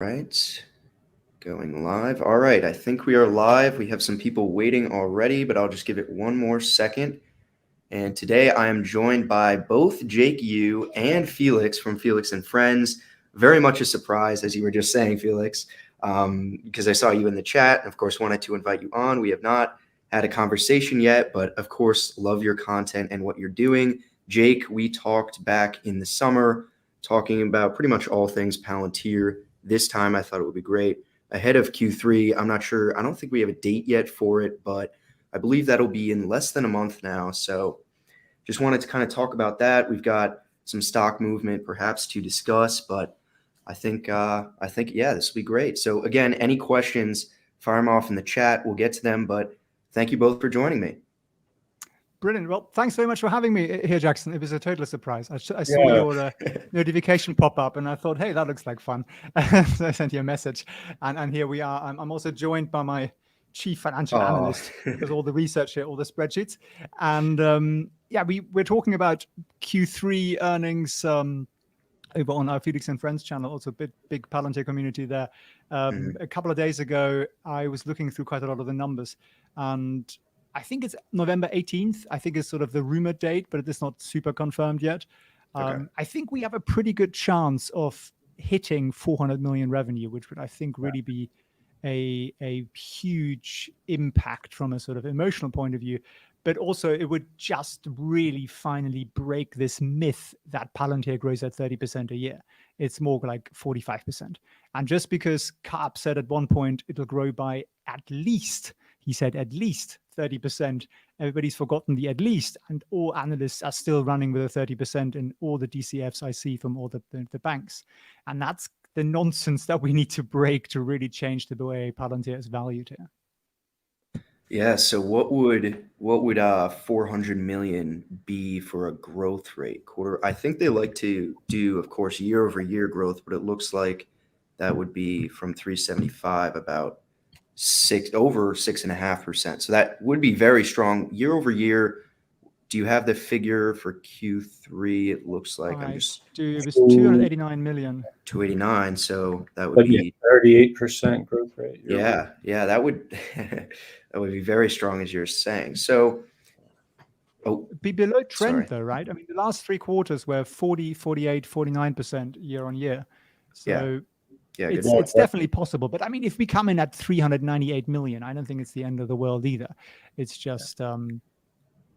Right, going live. All right, I think we are live. We have some people waiting already, but I'll just give it one more second. And today I am joined by both Jake, you, and Felix from Felix and Friends. Very much a surprise, as you were just saying, Felix, because I saw you in the chat and, of course, wanted to invite you on. We have not had a conversation yet, but, of course, love your content and what you're doing. Jake, we talked back in the summer talking about pretty much all things Palantir. This time I thought it would be great. Ahead of Q3, I'm not sure. I don't think we have a date yet for it, but I believe that'll be in less than a month now. So just wanted to kind of talk about that. We've got some stock movement perhaps to discuss, but I think, yeah, this will be great. So again, any questions, fire them off in the chat. We'll get to them, but thank you both for joining me. Brilliant. Well, thanks very much for having me here, Jackson. It was a total surprise. I saw your notification pop up and I thought, hey, that looks like fun. So I sent you a message. And here we are. I'm also joined by my chief financial analyst, who does all the research here, all the spreadsheets. And yeah, we're talking about Q3 earnings over on our Felix and Friends channel, also big Palantir community there. A couple of days ago, I was looking through quite a lot of the numbers, and I think it's November 18th. I think is sort of the rumored date, but it is not super confirmed yet. Okay. I think we have a pretty good chance of hitting 400 million revenue, which would, I think, really be a huge impact from a sort of emotional point of view. But also it would just really finally break this myth that Palantir grows at 30% a year. It's more like 45%. And just because Carp said at one point it'll grow by at least 30%, everybody's forgotten the at least, and all analysts are still running with a 30% in all the DCFs I see from all the banks. And that's the nonsense that we need to break to really change the way Palantir is valued here. Yeah. So what would 400 million be for a growth rate quarter? I think they like to do, of course, year over year growth, but it looks like that would be from 375 about over 6.5%. So that would be very strong year over year. Do you have the figure for Q3? It looks like it was 289 million. 289. So that would be 38% growth rate. Yeah, that would that would be very strong, as you're saying. So be below trend though, right? I mean, the last 3 quarters were 40, 48, 49% year on year. So it's definitely possible. But I mean, if we come in at 398 million, I don't think it's the end of the world either. It's just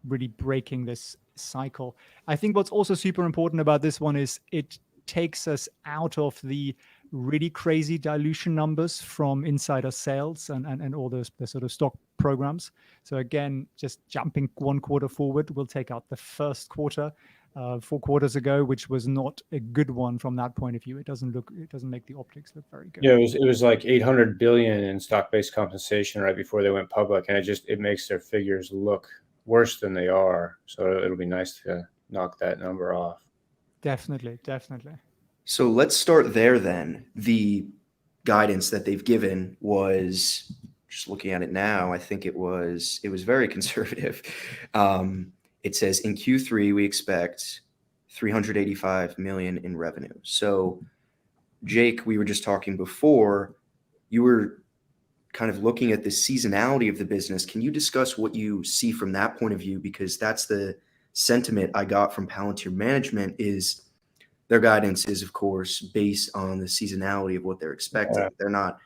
really breaking this cycle. I think what's also super important about this one is it takes us out of the really crazy dilution numbers from insider sales and all the sort of stock programs. So again, just jumping 1 quarter forward, we'll take out the first quarter 4 quarters ago, which was not a good one from that point of view. It doesn't make the optics look very good. Yeah, it was like 800 billion in stock-based compensation right before they went public, and it makes their figures look worse than they are. So it'll be nice to knock that number off. Definitely. So let's start there then. The guidance that they've given was, just looking at it now, I think it was very conservative. It says in Q3 we expect 385 million in revenue. So Jake, we were just talking before, you were kind of looking at the seasonality of the business. Can you discuss what you see from that point of view? Because that's the sentiment I got from Palantir management is their guidance is, of course, based on the seasonality of what they're expecting. Yeah. They're not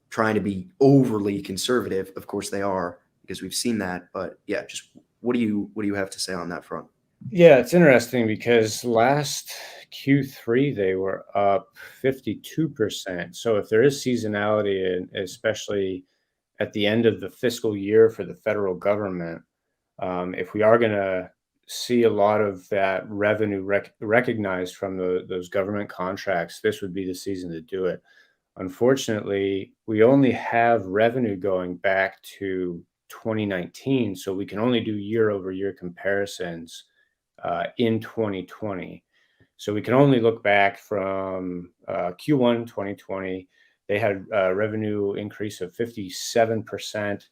trying to be overly conservative. Of course they are, because we've seen that. But yeah, just what do you have to say on that front? Yeah, it's interesting because last Q3 they were up 52%. So if there is seasonality, and especially at the end of the fiscal year for the federal government, if we are going to see a lot of that revenue recognized from those government contracts, this would be the season to do it. Unfortunately, we only have revenue going back to 2019, so we can only do year-over-year comparisons in 2020. So we can only look back from Q1 2020. They had a revenue increase of 57%.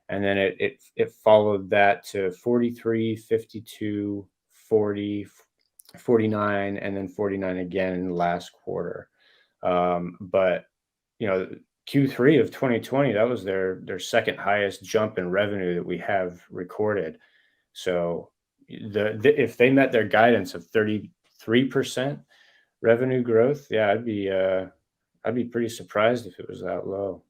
And then it followed that to 43, 52, 40, 49, and then 49 again in the last quarter. But Q3 of 2020, that was their second highest jump in revenue that we have recorded. So if they met their guidance of 33% revenue growth, yeah, I'd be pretty surprised if it was that low.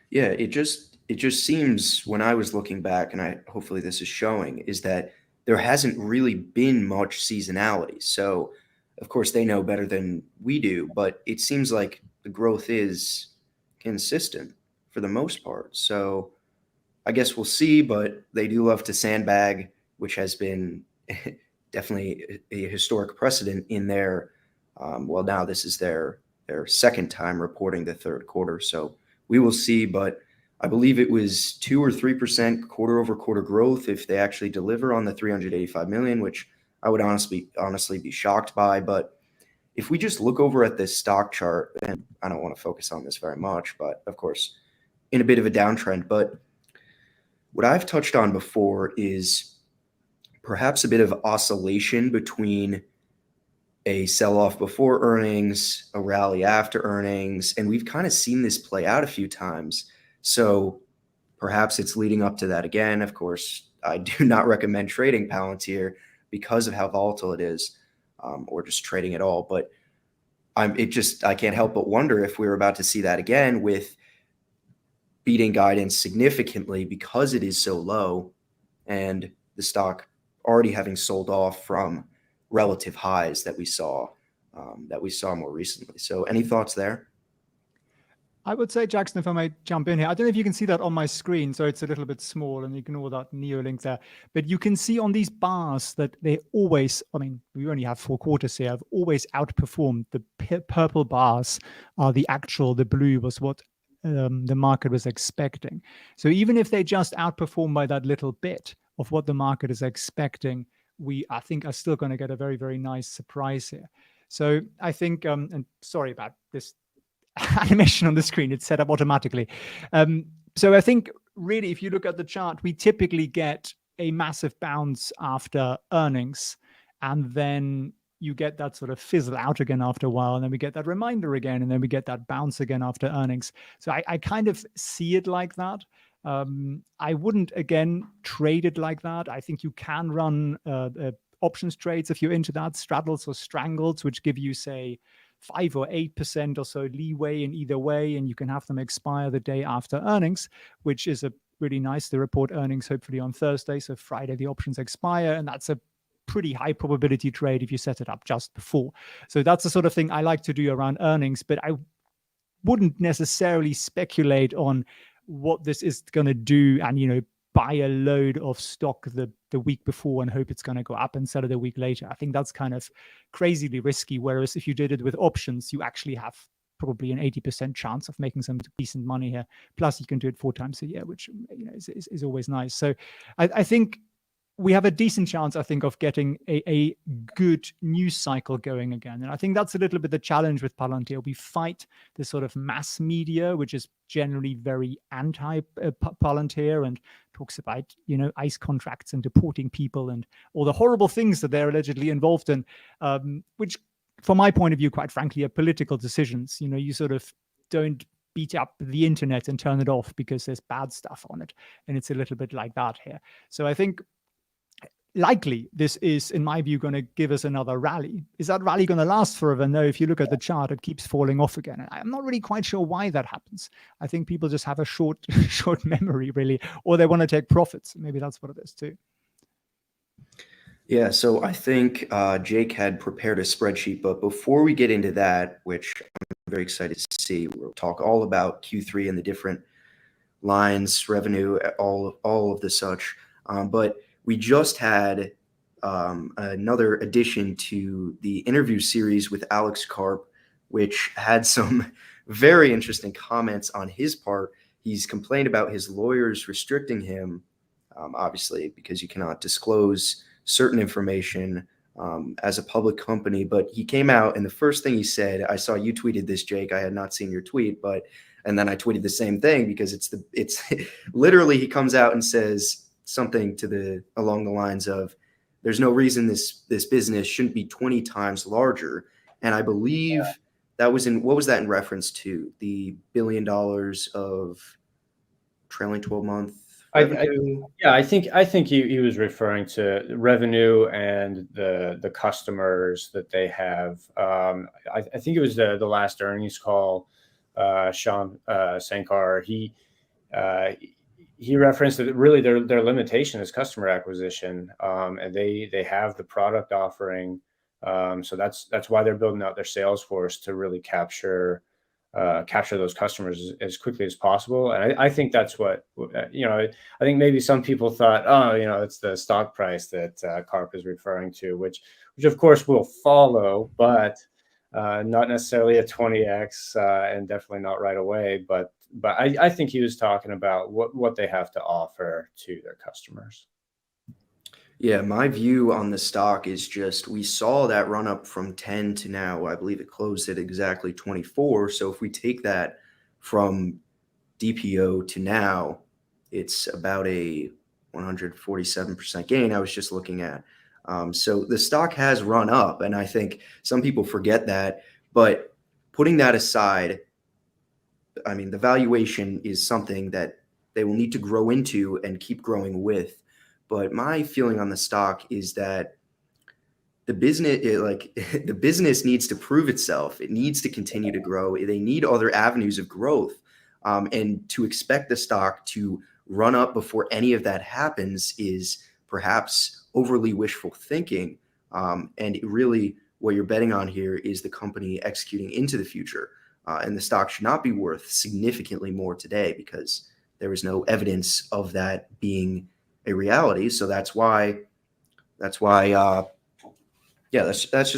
Yeah, it just seems, when I was looking back, and hopefully this is showing, is that there hasn't really been much seasonality. So of course they know better than we do, but it seems like the growth is consistent for the most part. So I guess we'll see, but they do love to sandbag, which has been definitely a historic precedent in their, well, now this is their second time reporting the third quarter. So we will see, but I believe it was 2 or 3% quarter over quarter growth if they actually deliver on the 385 million, which I would honestly be shocked by. But if we just look over at this stock chart, and I don't want to focus on this very much, but of course, in a bit of a downtrend. But what I've touched on before is perhaps a bit of oscillation between a sell-off before earnings, a rally after earnings, and we've kind of seen this play out a few times. So perhaps it's leading up to that again. Of course, I do not recommend trading Palantir because of how volatile it is, or just trading at all. But I can't help but wonder if we're about to see that again, with beating guidance significantly because it is so low, and the stock already having sold off from relative highs that we saw more recently. So any thoughts there? I would say, Jackson, if I may jump in here, I don't know if you can see that on my screen, so it's a little bit small, and ignore that Neo link there. But you can see on these bars that they always, I mean, we only have 4 quarters here, have always outperformed. The purple bars are the blue was what the market was expecting. So even if they just outperform by that little bit of what the market is expecting, we, I think, are still going to get a very, very nice surprise here. So I think, and sorry about this animation on the screen, it's set up automatically. So I think really, if you look at the chart, we typically get a massive bounce after earnings, and then you get that sort of fizzle out again after a while, and then we get that reminder again, and then we get that bounce again after earnings. So I kind of see it like that. I wouldn't, again, trade it like that. I think you can run options trades if you're into that, straddles or strangles, which give you, say, 5 or 8% or so leeway in either way, and you can have them expire the day after earnings, which is a really nice. They report earnings hopefully on Thursday, so Friday the options expire, and that's a pretty high probability trade if you set it up just before. So that's the sort of thing I like to do around earnings, but I wouldn't necessarily speculate on what this is going to do and, buy a load of stock the week before and hope it's going to go up and sell it a week later. I think that's kind of crazily risky. Whereas if you did it with options, you actually have probably an 80% chance of making some decent money here. Plus you can do it 4 times a year, which is always nice. So I think we have a decent chance, I think, of getting a good news cycle going again. And I think that's a little bit the challenge with Palantir. We fight this sort of mass media, which is generally very anti-Palantir and talks about, ICE contracts and deporting people and all the horrible things that they're allegedly involved in, which, from my point of view, quite frankly, are political decisions. You sort of don't beat up the internet and turn it off because there's bad stuff on it. And it's a little bit like that here. So I think likely this is, in my view, going to give us another rally. Is that rally going to last forever? No. If you look at the chart, it keeps falling off again. And I'm not really quite sure why that happens. I think people just have a short memory, really, or they want to take profits. Maybe that's what it is too. Yeah, so I think Jake had prepared a spreadsheet, but before we get into that, which I'm very excited to see, we'll talk all about Q3 and the different lines, revenue, all of the such. But we just had another addition to the interview series with Alex Karp, which had some very interesting comments on his part. He's complained about his lawyers restricting him, obviously, because you cannot disclose certain information as a public company. But he came out, and the first thing he said, I saw you tweeted this, Jake. I had not seen your tweet, and then I tweeted the same thing because it's literally, he comes out and says something along the lines of, there's no reason this business shouldn't be 20 times larger. And I believe what was that in reference to? The $1 billion of trailing 12-month revenue? I think he was referring to revenue and the customers that they have. I think it was the last earnings call. Sean Sankar, he referenced that really their limitation is customer acquisition, and they have the product offering. So that's why they're building out their sales force to really capture those customers as quickly as possible. And I think that's what, I think maybe some people thought, it's the stock price that Karp is referring to, which of course will follow, but not necessarily a 20x, and definitely not right away. But I think he was talking about what they have to offer to their customers. Yeah, my view on the stock is just we saw that run up from 10 to now, I believe it closed at exactly 24. So if we take that from DPO to now, it's about a 147% gain I was just looking at. So the stock has run up, and I think some people forget that. But putting that aside, I mean, the valuation is something that they will need to grow into and keep growing with. But my feeling on the stock is that the business needs to prove itself. It needs to continue to grow. They need other avenues of growth. And to expect the stock to run up before any of that happens is perhaps overly wishful thinking. And really what you're betting on here is the company executing into the future. And the stock should not be worth significantly more today because there is no evidence of that being a reality. So that's why that's just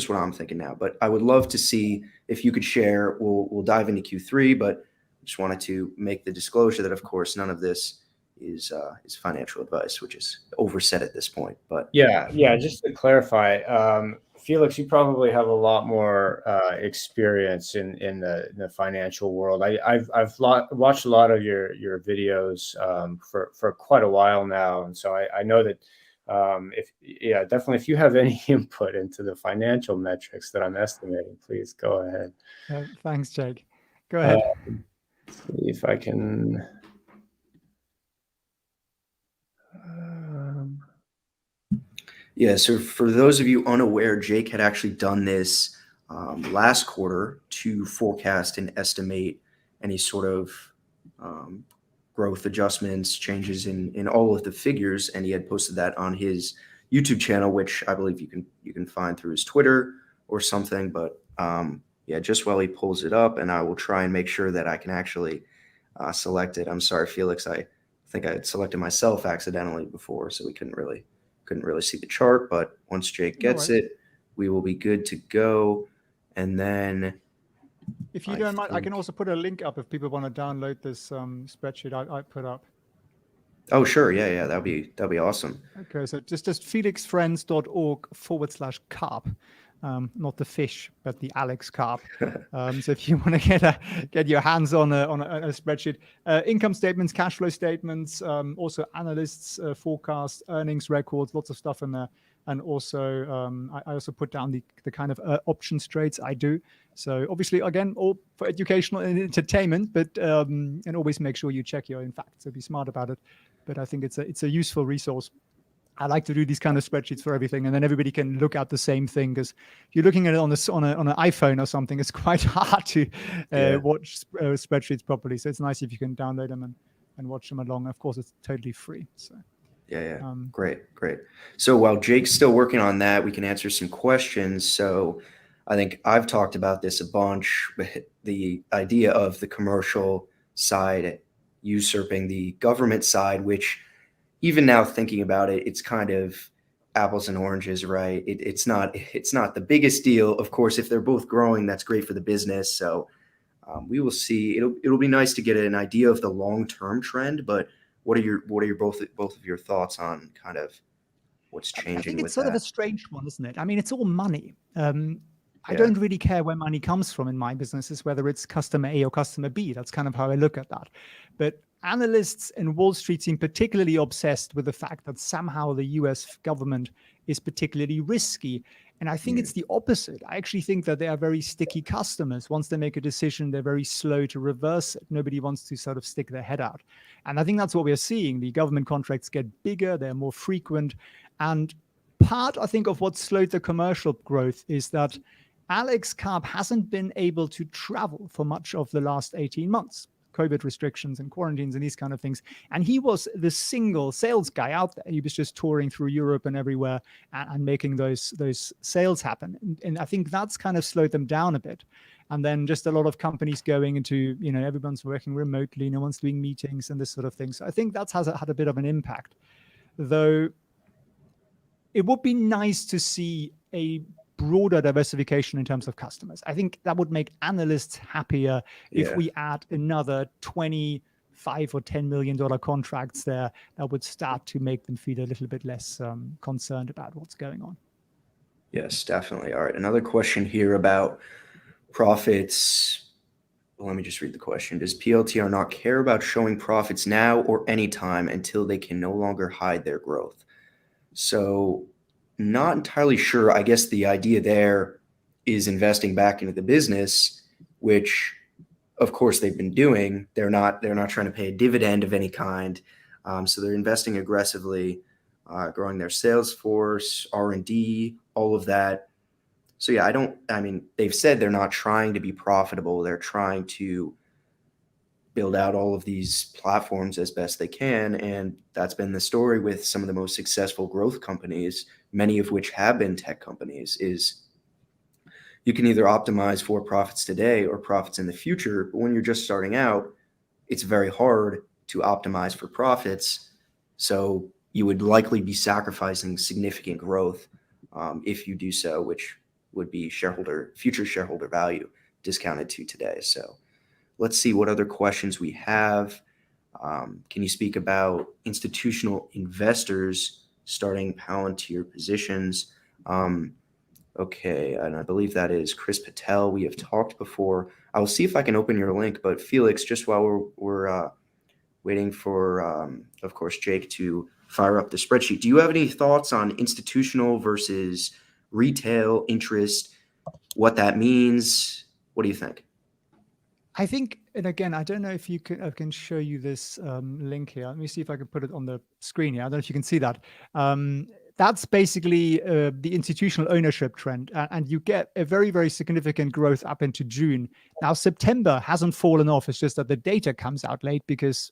what I'm thinking now. But I would love to see if you could share. We'll dive into Q3, but just wanted to make the disclosure that, of course, none of this is financial advice, which is overset at this point. But yeah. Just to clarify, Felix, you probably have a lot more experience in the financial world. I've watched a lot of your videos for quite a while now, and so I know that definitely if you have any input into the financial metrics that I'm estimating, please go ahead. Thanks, Jake. Go ahead. See if I can. Yeah, so for those of you unaware, Jake had actually done this last quarter to forecast and estimate any sort of growth adjustments, changes in all of the figures, and he had posted that on his YouTube channel, which I believe you can find through his Twitter or something. But just while he pulls it up, and I will try and make sure that I can actually select it. I'm sorry, Felix, I think I had selected myself accidentally before, so we couldn't really see the chart. But once Jake gets it, we will be good to go. And then if you don't mind, I can also put a link up if people want to download this spreadsheet I put up. Oh, sure. Yeah. That'd be awesome. Okay. So just felixfriends.org/carp. Not the fish, but the Alex Carp. So if you want to get your hands on a spreadsheet, income statements, cash flow statements, also analysts' forecasts, earnings records, lots of stuff in there. And also, I also put down the kind of options trades I do. So obviously, again, all for educational and entertainment, but and always make sure you check your own facts. So be smart about it. But I think it's a useful resource. I like to do these kind of spreadsheets for everything, and then everybody can look at the same thing. Because if you're looking at it on an iPhone or something, it's quite hard to watch spreadsheets properly. So it's nice if you can download them and watch them along. Of course, it's totally free. So Great. So while Jake's still working on that, we can answer some questions. So I think I've talked about this a bunch, but the idea of the commercial side usurping the government side, which even now thinking about it, it's kind of apples and oranges, right? It's not the biggest deal. Of course, if they're both growing, that's great for the business. So we will see. It'll be nice to get an idea of the long-term trend, but what are both of your thoughts on kind of what's changing? I think it's with sort that? of a strange one, isn't it? I mean, it's all money. I don't really care where money comes from in my businesses, whether it's customer A or customer B. That's kind of how I look at that. But analysts and Wall Street seem particularly obsessed with the fact that somehow the US government is particularly risky. And I think it's the opposite. I actually think that they are very sticky customers. Once they make a decision, they're very slow to reverse it. Nobody wants to sort of stick their head out. And I think that's what we're seeing. The government contracts get bigger, they're more frequent. And part, I think, of what slowed the commercial growth is that Alex Karp hasn't been able to travel for much of the last 18 months. COVID restrictions and quarantines and these kind of things. And he was the single sales guy out there. He was just touring through Europe and everywhere and making those sales happen. And I think that's kind of slowed them down a bit. And then just a lot of companies going into, everyone's working remotely, no one's doing meetings and this sort of thing. So I think that's had a bit of an impact. Though it would be nice to see a broader diversification in terms of customers. I think that would make analysts happier if we add another 25 or $10 million contracts there. That would start to make them feel a little bit less concerned about what's going on. Yes, definitely. All right. Another question here about profits. Well, let me just read the question. Does PLTR not care about showing profits now or anytime until they can no longer hide their growth? So not entirely sure. I guess the idea there is investing back into the business, which of course they've been doing. They're not trying to pay a dividend of any kind. So they're investing aggressively, growing their sales force, R&D, all of that. So yeah, they've said they're not trying to be profitable. They're trying to build out all of these platforms as best they can. And that's been the story with some of the most successful growth companies, many of which have been tech companies, is you can either optimize for profits today or profits in the future. But when you're just starting out, it's very hard to optimize for profits. So you would likely be sacrificing significant growth if you do so, which would be future shareholder value discounted to today. So let's see what other questions we have. Can you speak about institutional investors starting Palantir positions? Okay, and I believe that is Chris Patel. We have talked before. I will see if I can open your link, but Felix, just while we're waiting for, of course, Jake to fire up the spreadsheet, do you have any thoughts on institutional versus retail interest, what that means? What do you think? I think, and again, I don't know if I can show you this link here. Let me see if I can put it on the screen here. I don't know if you can see that. That's basically the institutional ownership trend. And you get a very, very significant growth up into June. Now, September hasn't fallen off. It's just that the data comes out late because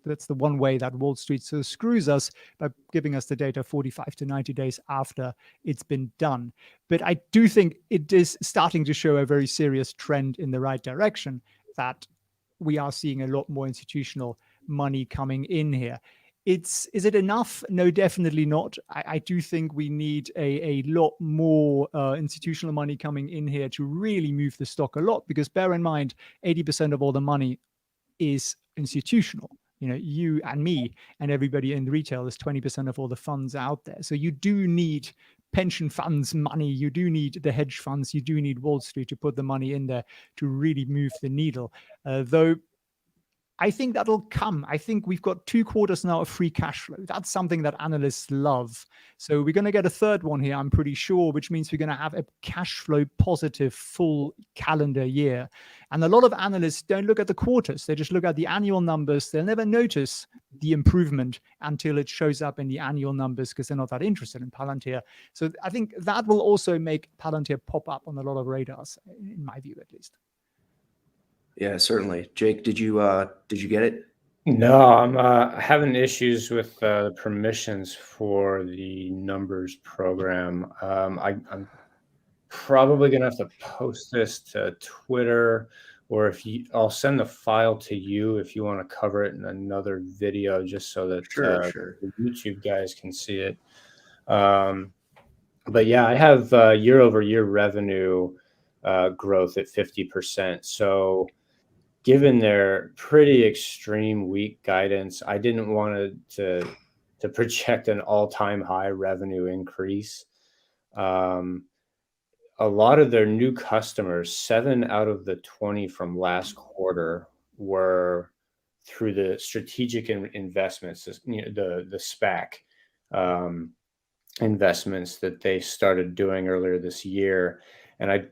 that's the one way that Wall Street sort of screws us by giving us the data 45 to 90 days after it's been done. But I do think it is starting to show a very serious trend in the right direction, that we are seeing a lot more institutional money coming in here. Is it enough? No, definitely not. I do think we need a lot more institutional money coming in here to really move the stock a lot, because bear in mind, 80% of all the money is institutional. You and me and everybody in retail is 20% of all the funds out there. So you do need pension funds money, you do need the hedge funds, you do need Wall Street to put the money in there to really move the needle. Though I think that'll come. I think we've got 2 quarters now of free cash flow. That's something that analysts love. So we're going to get a third one here, I'm pretty sure, which means we're going to have a cash flow positive full calendar year. And a lot of analysts don't look at the quarters. They just look at the annual numbers. They'll never notice the improvement until it shows up in the annual numbers, because they're not that interested in Palantir. So I think that will also make Palantir pop up on a lot of radars, in my view, at least. Yeah, certainly. Jake, did you get it? No, I'm having issues with the permissions for the numbers program. I'm probably gonna have to post this to Twitter, or I'll send the file to you if you want to cover it in another video, just so that Sure. the YouTube guys can see it. But yeah, I have year-over-year revenue growth at 50%. So given their pretty extreme weak guidance, I didn't want to project an all-time high revenue increase. A lot of their new customers, 7 out of the 20 from last quarter, were through the strategic investments, the SPAC. investments that they started doing earlier this year. And I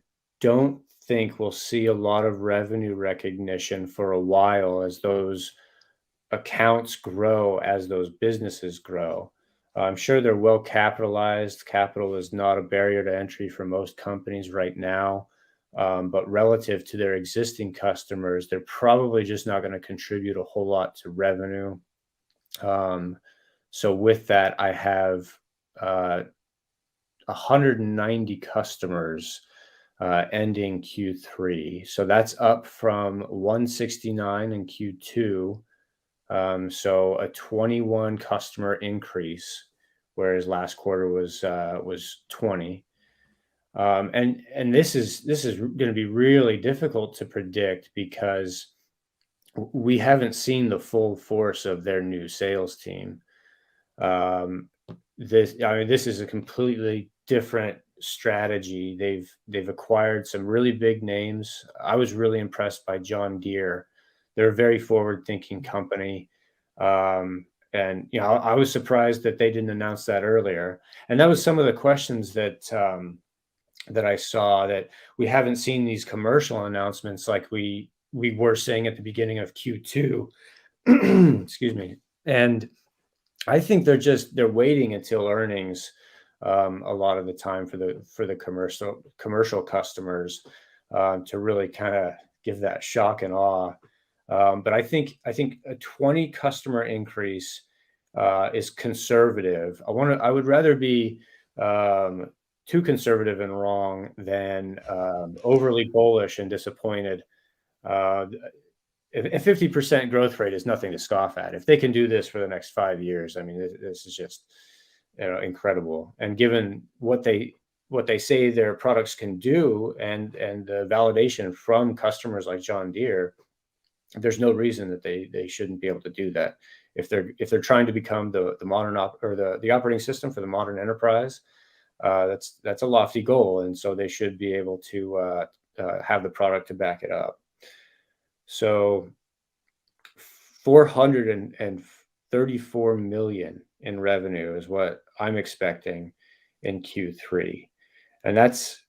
don't think we'll see a lot of revenue recognition for a while as those accounts grow, as those businesses grow. I'm sure they're well capitalized. Capital is not a barrier to entry for most companies right now. But relative to their existing customers, they're probably just not going to contribute a whole lot to revenue. So with that, I have 190 customers ending Q3. So that's up from 169 in Q2. So a 21 customer increase, whereas last quarter was 20. And this is going to be really difficult to predict because we haven't seen the full force of their new sales team. This is a completely different strategy. They've acquired some really big names. I was really impressed by John Deere. They're a very forward-thinking company. And I was surprised that they didn't announce that earlier. And that was some of the questions that I saw, that we haven't seen these commercial announcements like we were saying at the beginning of Q2. Excuse me. And I think they're waiting until earnings a lot of the time for the commercial customers to really kind of give that shock and awe. But I think a 20 customer increase is conservative. I would rather be too conservative and wrong than overly bullish and disappointed. A 50% growth rate is nothing to scoff at. If they can do this for the next 5 years, I mean, this is just incredible. And given what they say their products can do, and the validation from customers like John Deere, there's no reason that they shouldn't be able to do that. If they're trying to become the modern the operating system for the modern enterprise, that's a lofty goal, and so they should be able to have the product to back it up. So 434 million in revenue is what I'm expecting in Q3. And that's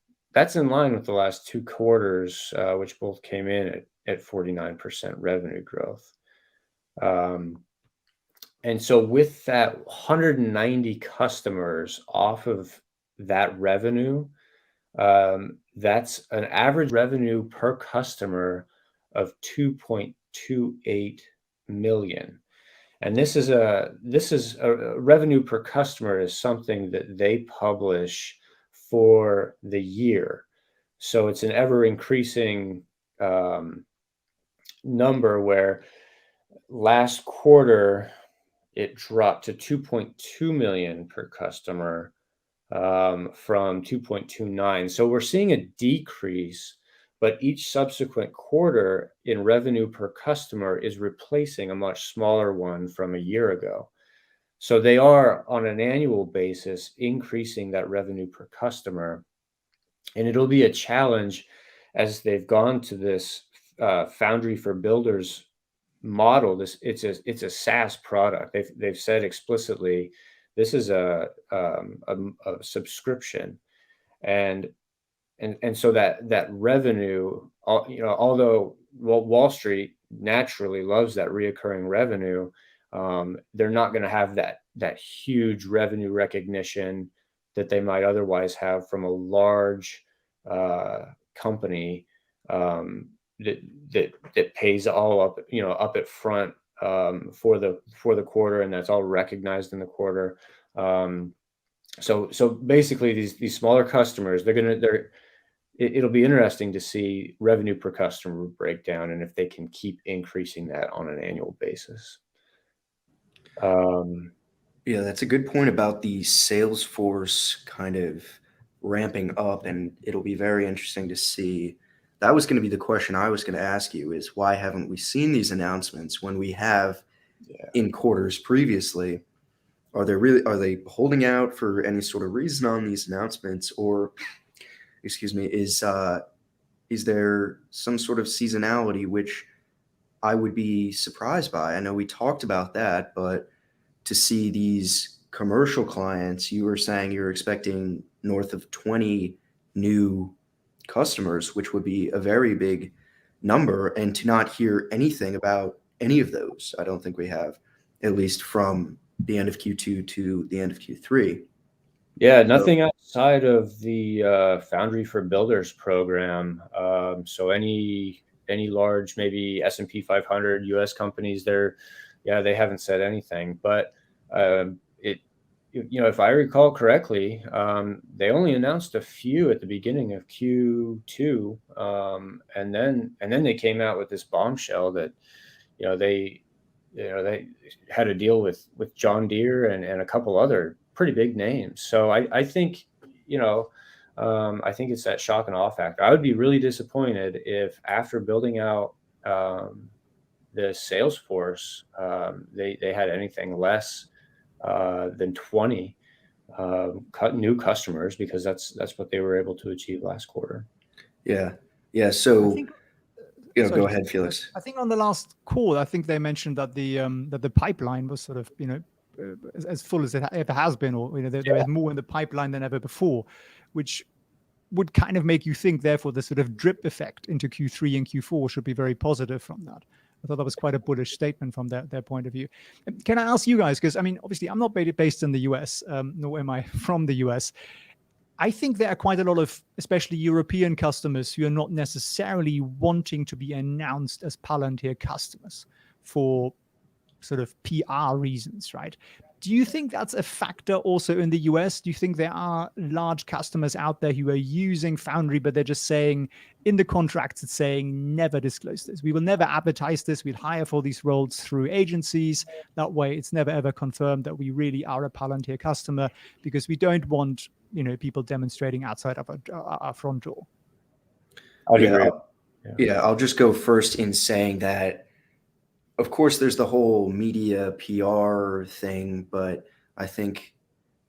in line with the last 2 quarters, which both came in at 49% revenue growth. And so with that 190 customers off of that revenue, that's an average revenue per customer of 2.28 million. And this is a revenue per customer is something that they publish for the year. So it's an ever increasing number, where last quarter it dropped to 2.2 million per customer from 2.29. So we're seeing a decrease, but each subsequent quarter in revenue per customer is replacing a much smaller one from a year ago. So they are, on an annual basis, increasing that revenue per customer. And it'll be a challenge as they've gone to this Foundry for Builders model. It's a SaaS product. They've said explicitly this is a subscription, and so that revenue, although Wall Street naturally loves that reoccurring revenue, they're not going to have that huge revenue recognition that they might otherwise have from a large company that pays all up at front for the quarter, and that's all recognized in the quarter. So basically these smaller customers, it'll be interesting to see revenue per customer breakdown, and if they can keep increasing that on an annual basis. Yeah, that's a good point about the sales force kind of ramping up, and it'll be very interesting to see. That was going to be the question I was going to ask you, is why haven't we seen these announcements when we have in quarters previously? Are they holding out for any sort of reason on these announcements, or excuse me, is there some sort of seasonality which I would be surprised by? I know we talked about that, but to see these commercial clients, you were saying you're expecting north of 20 new customers, which would be a very big number. And to not hear anything about any of those, I don't think we have, at least from the end of Q2 to the end of Q3. Yeah, nothing outside of the Foundry for Builders program. So any large, maybe S&P 500 U.S. companies, they haven't said anything. But if I recall correctly, they only announced a few at the beginning of Q2, and then they came out with this bombshell that they had a deal with John Deere and a couple other pretty big names. So I think I think it's that shock and awe factor. I would be really disappointed if after building out the sales force, they had anything less than 20 new customers, because that's what they were able to achieve last quarter. Yeah. So go ahead, Felix. I think on the last call, I think they mentioned that the pipeline was sort of as full as it ever has been, or there is more in the pipeline than ever before, which would kind of make you think, therefore, the sort of drip effect into Q3 and Q4 should be very positive from that. I thought that was quite a bullish statement from their point of view. Can I ask you guys, because obviously I'm not based in the US, nor am I from the US. I think there are quite a lot of, especially European customers, who are not necessarily wanting to be announced as Palantir customers for sort of PR reasons, right? Do you think that's a factor also in the US? Do you think there are large customers out there who are using Foundry, but they're just saying in the contracts, it's saying never disclose this. We will never advertise this. We'll hire for these roles through agencies. That way it's never ever confirmed that we really are a Palantir customer, because we don't want people demonstrating outside of our front door. I'd agree. I'll just go first in saying that, of course, there's the whole media PR thing, but I think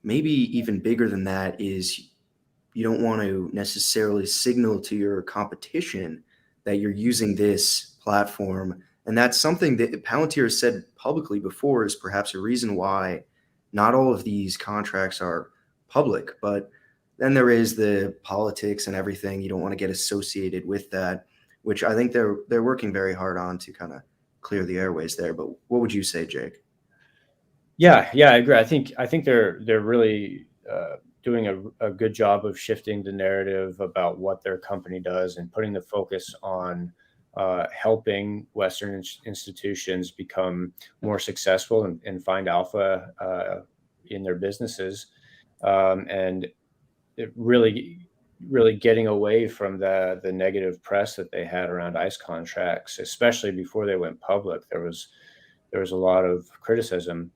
maybe even bigger than that is you don't want to necessarily signal to your competition that you're using this platform. And that's something that Palantir has said publicly before is perhaps a reason why not all of these contracts are public. But then there is the politics and everything. You don't want to get associated with that, which I think they're working very hard on to kind of clear the airways there. But what would you say, Jake? Yeah, I agree. I think they're really doing a good job of shifting the narrative about what their company does and putting the focus on helping Western institutions become more successful and find alpha in their businesses, and it really getting away from the negative press that they had around ICE contracts, especially before they went public. There was a lot of criticism.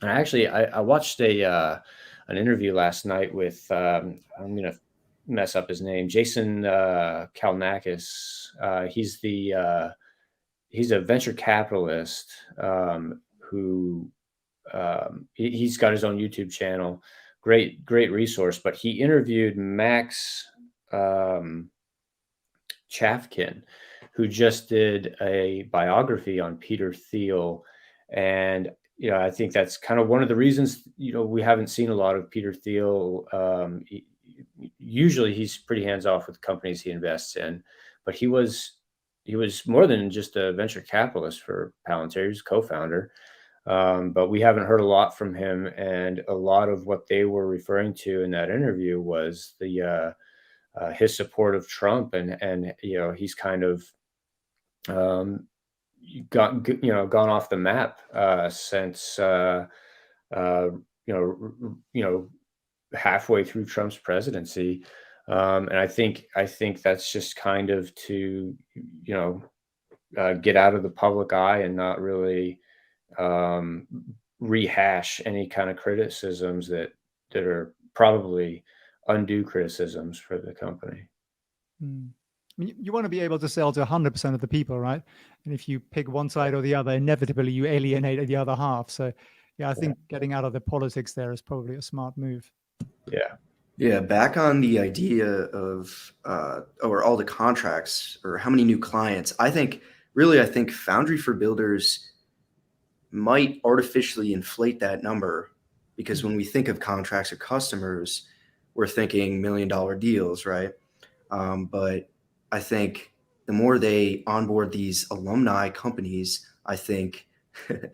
And I watched an interview last night with I'm going to mess up his name, Jason Kalnakis. He's a venture capitalist who he's got his own YouTube channel. Great resource. But he interviewed Max Chafkin, who just did a biography on Peter Thiel. And I think that's kind of one of the reasons we haven't seen a lot of Peter Thiel. Usually he's pretty hands off with companies he invests in, but he was more than just a venture capitalist for Palantir. He was co-founder. But we haven't heard a lot from him, and a lot of what they were referring to in that interview was his support of Trump, and he's kind of gone off the map since halfway through Trump's presidency, and I think that's just kind of to get out of the public eye and not really rehash any kind of criticisms that are probably undue criticisms for the company. You want to be able to sell to 100% of the people, right? And if you pick one side or the other, inevitably you alienate the other half. So I think getting out of the politics there is probably a smart move. Yeah. Back on the idea of or all the contracts or how many new clients, I think Foundry for Builders might artificially inflate that number because when we think of contracts or customers, we're thinking $1 million deals, right? But I think the more they onboard these alumni companies, I think the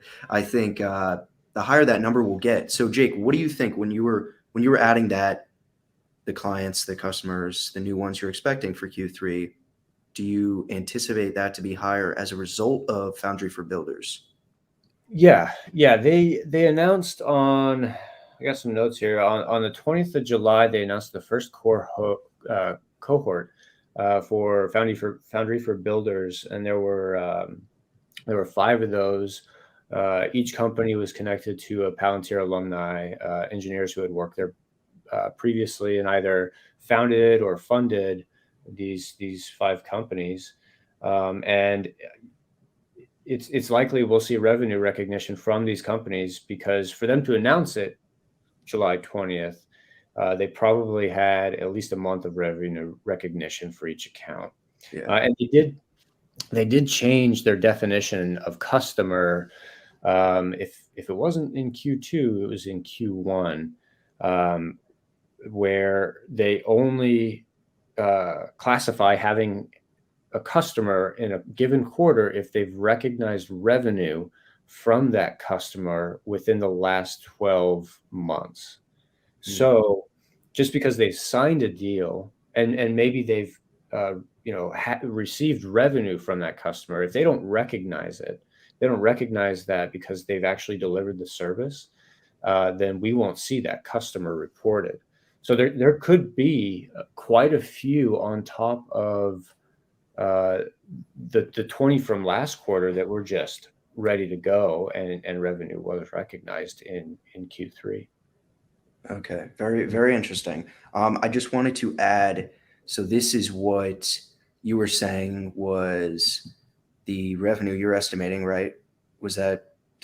higher that number will get. So Jake, what do you think when you were adding that, the clients, the customers, the new ones you're expecting for Q3, do you anticipate that to be higher as a result of Foundry for Builders? Yeah. They announced on, I got some notes here, on the 20th of July, they announced the first cohort for Foundry for Builders, and there were 5 of those. Each company was connected to a Palantir alumni, engineers who had worked there previously and either founded or funded these 5 companies, and it's likely we'll see revenue recognition from these companies, because for them to announce it July 20th, they probably had at least a month of revenue recognition for each account. Yeah. And they did change their definition of customer. If it wasn't in Q2, it was in Q1, where they only classify having a customer in a given quarter if they've recognized revenue from that customer within the last 12 months. So just because they've signed a deal and maybe they've received revenue from that customer, if they don't recognize it, they don't recognize that because they've actually delivered the service, then we won't see that customer reported. So there could be quite a few on top of the 20 from last quarter that were just ready to go, and revenue was recognized in Q3. Okay, very, very interesting. I just wanted to add, so this is what you were saying was the revenue you're estimating, right? Did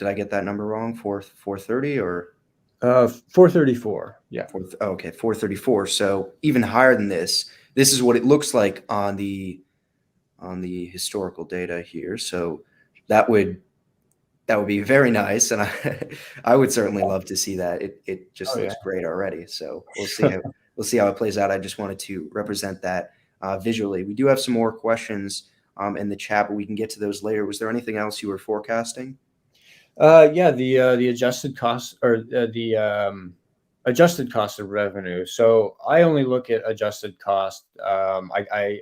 I get that number wrong? 430 or? 434. Yeah. Okay, 434. So even higher than this. This is what it looks like on the historical data here. So that would be very nice, and I would certainly love to see that. It just looks great already. So we'll see how it plays out. I just wanted to represent that visually. We do have some more questions in the chat, but we can get to those later. Was there anything else you were forecasting? The adjusted cost, or the adjusted cost of revenue. So I only look at adjusted cost. I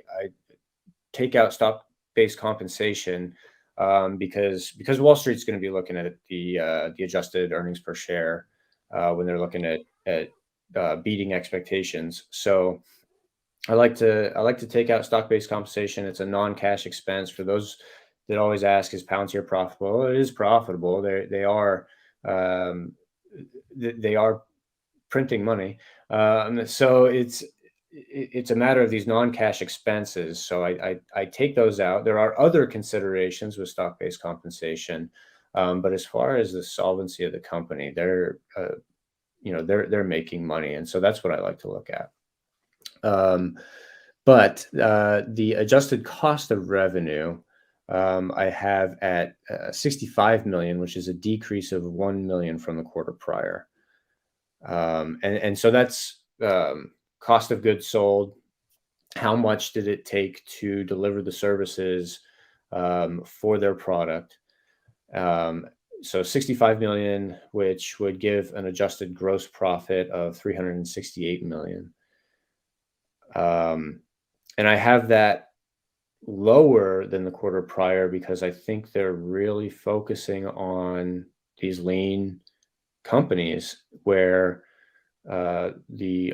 take out stock-based compensation because Wall Street's going to be looking at the adjusted earnings per share when they're looking at beating expectations. So I like to take out stock-based compensation. It's a non-cash expense. For those that always ask, is Palantir profitable? Well, it is profitable. They are printing money. So it's a matter of these non-cash expenses. So I take those out. There are other considerations with stock-based compensation, but as far as the solvency of the company, they're making money, and so that's what I like to look at. But the adjusted cost of revenue, I have at 65 million, which is a decrease of 1 million from the quarter prior. And so that's cost of goods sold. How much did it take to deliver the services for their product? So 65 million, which would give an adjusted gross profit of 368 million. And I have that lower than the quarter prior because I think they're really focusing on these lean companies where the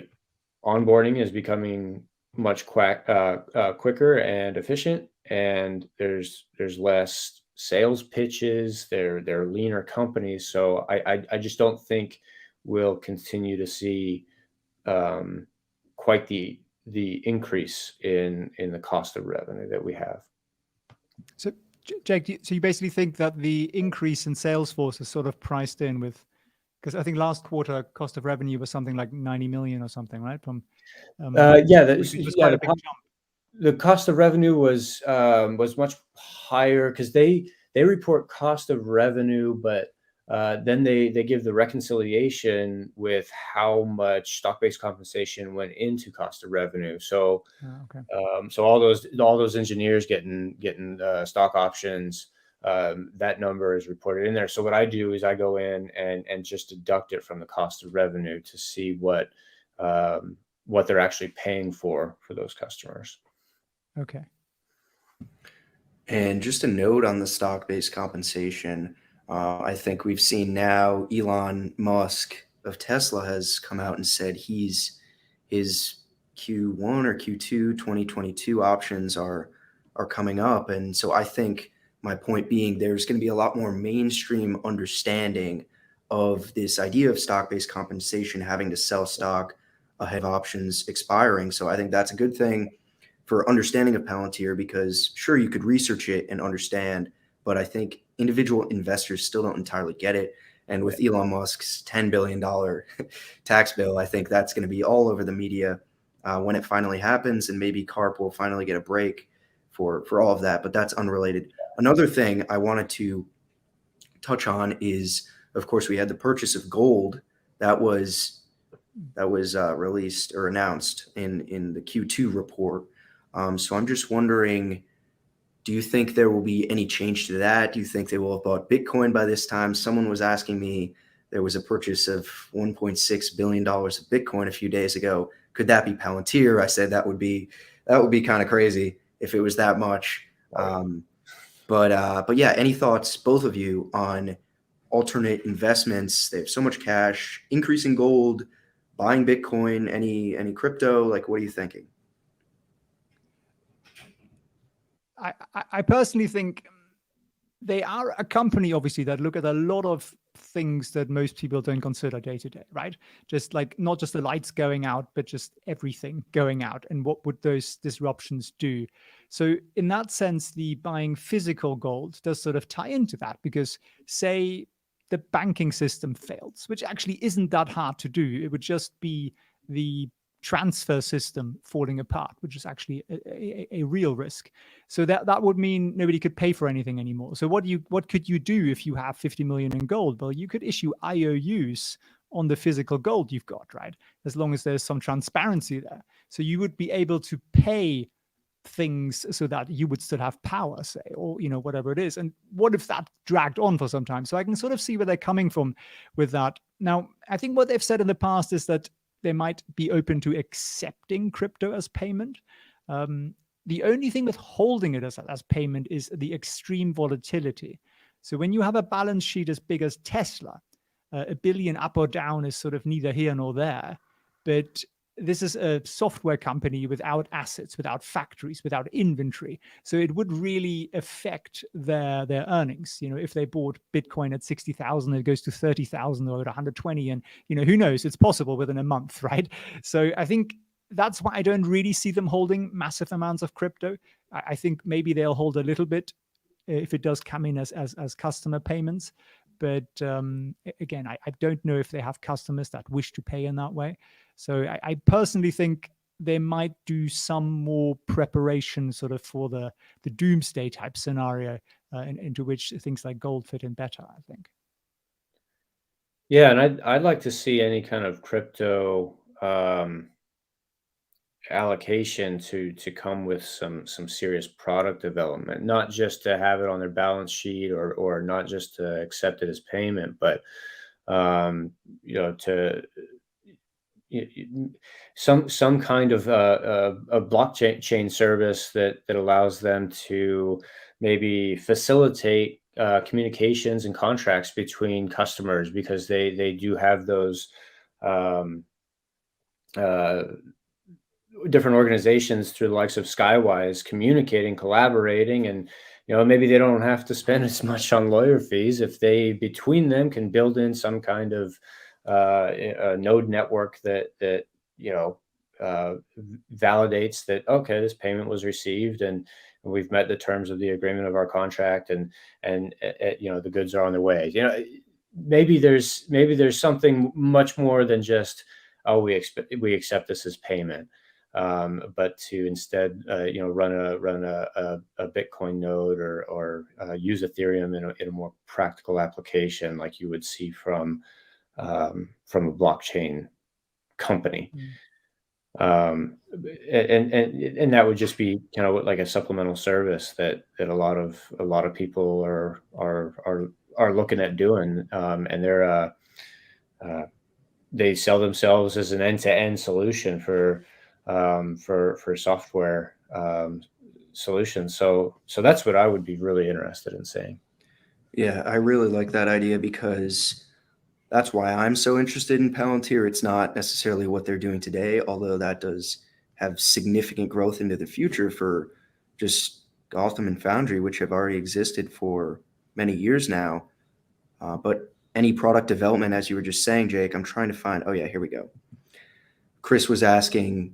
onboarding is becoming much quicker and efficient, and there's less sales pitches. They're leaner companies, so I just don't think we'll continue to see quite the increase in the cost of revenue that we have. So Jake, so you basically think that the increase in Salesforce is sort of priced in with, because I think last quarter cost of revenue was something like 90 million or something, right? From quite a big jump. The cost of revenue was much higher because they report cost of revenue, but then they give the reconciliation with how much stock-based compensation went into cost of revenue. So Okay. so all those engineers getting stock options, that number is reported in there. So what I do is I go in and just deduct it from the cost of revenue to see what they're actually paying for those customers. Okay. And just a note on the stock-based compensation, I think we've seen now Elon Musk of Tesla has come out and said his Q1 or Q2 2022 options are coming up. And so I think my point being there's going to be a lot more mainstream understanding of this idea of stock-based compensation, having to sell stock ahead of options expiring. So I think that's a good thing for understanding of Palantir, because sure, you could research it and understand, but I think individual investors still don't entirely get it. And with Elon Musk's $10 billion tax bill, I think that's going to be all over the media when it finally happens, and maybe CARP will finally get a break for all of that, but that's unrelated. Another thing I wanted to touch on is, of course, we had the purchase of gold that was released or announced in the Q2 report. So I'm just wondering, do you think there will be any change to that? Do you think they will have bought Bitcoin by this time? Someone was asking me, there was a purchase of $1.6 billion of Bitcoin a few days ago. Could that be Palantir? I said that would be kind of crazy if it was that much. But yeah, any thoughts, both of you, on alternate investments? They have so much cash, increasing gold, buying Bitcoin, any crypto? Like, what are you thinking? I personally think they are a company, obviously, that look at a lot of things that most people don't consider day to day, right? Just like not just the lights going out, but just everything going out, and what would those disruptions do? So in that sense, the buying physical gold does sort of tie into that, because say the banking system fails, which actually isn't that hard to do. It would just be the transfer system falling apart, which is actually a real risk. So that would mean nobody could pay for anything anymore. So what could you do if you have 50 million in gold? Well, you could issue IOUs on the physical gold you've got, right? As long as there's some transparency there. So you would be able to pay things so that you would still have power, say, or whatever it is. And what if that dragged on for some time? So I can sort of see where they're coming from with that. Now, I think what they've said in the past is that they might be open to accepting crypto as payment. The only thing with holding it as payment is the extreme volatility. So when you have a balance sheet as big as Tesla, $1 billion up or down is sort of neither here nor there. But this is a software company without assets, without factories, without inventory. So it would really affect their earnings. If they bought Bitcoin at 60,000, it goes to 30,000 or at 120, and who knows? It's possible within a month, right? So I think that's why I don't really see them holding massive amounts of crypto. I think maybe they'll hold a little bit if it does come in as customer payments. But again, I don't know if they have customers that wish to pay in that way. So I personally think they might do some more preparation sort of for the doomsday type scenario into which things like gold fit in better, I think. Yeah, and I'd like to see any kind of crypto allocation to come with some serious product development, not just to have it on their balance sheet or not just to accept it as payment, but to some kind of a blockchain service that allows them to maybe facilitate communications and contracts between customers, because they do have those different organizations through the likes of Skywise communicating, collaborating, and maybe they don't have to spend as much on lawyer fees if they between them can build in some kind of a node network that validates that, okay, this payment was received and we've met the terms of the agreement of our contract, and the goods are on their way. Maybe there's something much more than just, oh, we accept this as payment. but to instead, run a Bitcoin node or use Ethereum in a more practical application, like you would see from a blockchain company. And that would just be kind of like a supplemental service that a lot of people are looking at doing, and they sell themselves as an end-to-end solution for software solutions. So that's what I would be really interested in seeing. Yeah, I really like that idea because that's why I'm so interested in Palantir. It's not necessarily what they're doing today, although that does have significant growth into the future for just Gotham and Foundry, which have already existed for many years now. But any product development, as you were just saying, Jake, I'm trying to find. Oh, yeah, here we go. Chris was asking,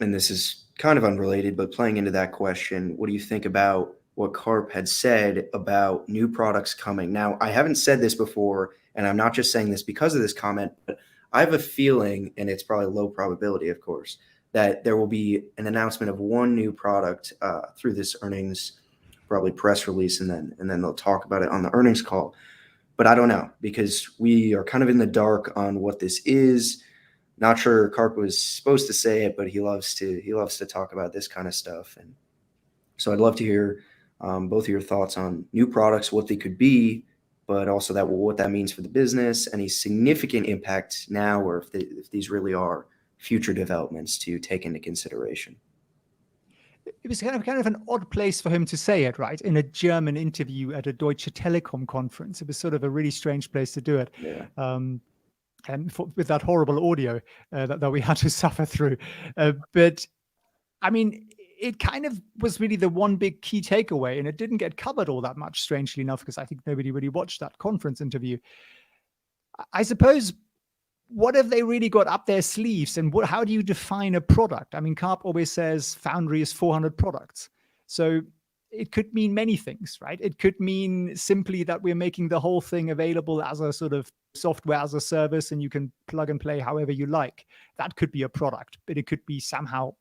and this is kind of unrelated, but playing into that question, what do you think about what Karp had said about new products coming? Now, I haven't said this before, and I'm not just saying this because of this comment, but I have a feeling, and it's probably low probability, of course, that there will be an announcement of one new product through this earnings, probably press release, and then they'll talk about it on the earnings call. But I don't know, because we are kind of in the dark on what this is. Not sure Karp was supposed to say it, but he loves to talk about this kind of stuff. And so I'd love to hear both of your thoughts on new products, what they could be, but also what that means for the business, any significant impact now, or if these really are future developments to take into consideration. It was kind of an odd place for him to say it, right? In a German interview at a Deutsche Telekom conference. It was sort of a really strange place to do it. Yeah. And with that horrible audio that we had to suffer through. But I mean, it kind of was really the one big key takeaway, and it didn't get covered all that much, strangely enough, because I think nobody really watched that conference interview. I suppose, what have they really got up their sleeves, and how do you define a product? I mean, Karp always says Foundry is 400 products. So it could mean many things, right? It could mean simply that we're making the whole thing available as a sort of software as a service, and you can plug and play however you like. That could be a product, but it could be somehow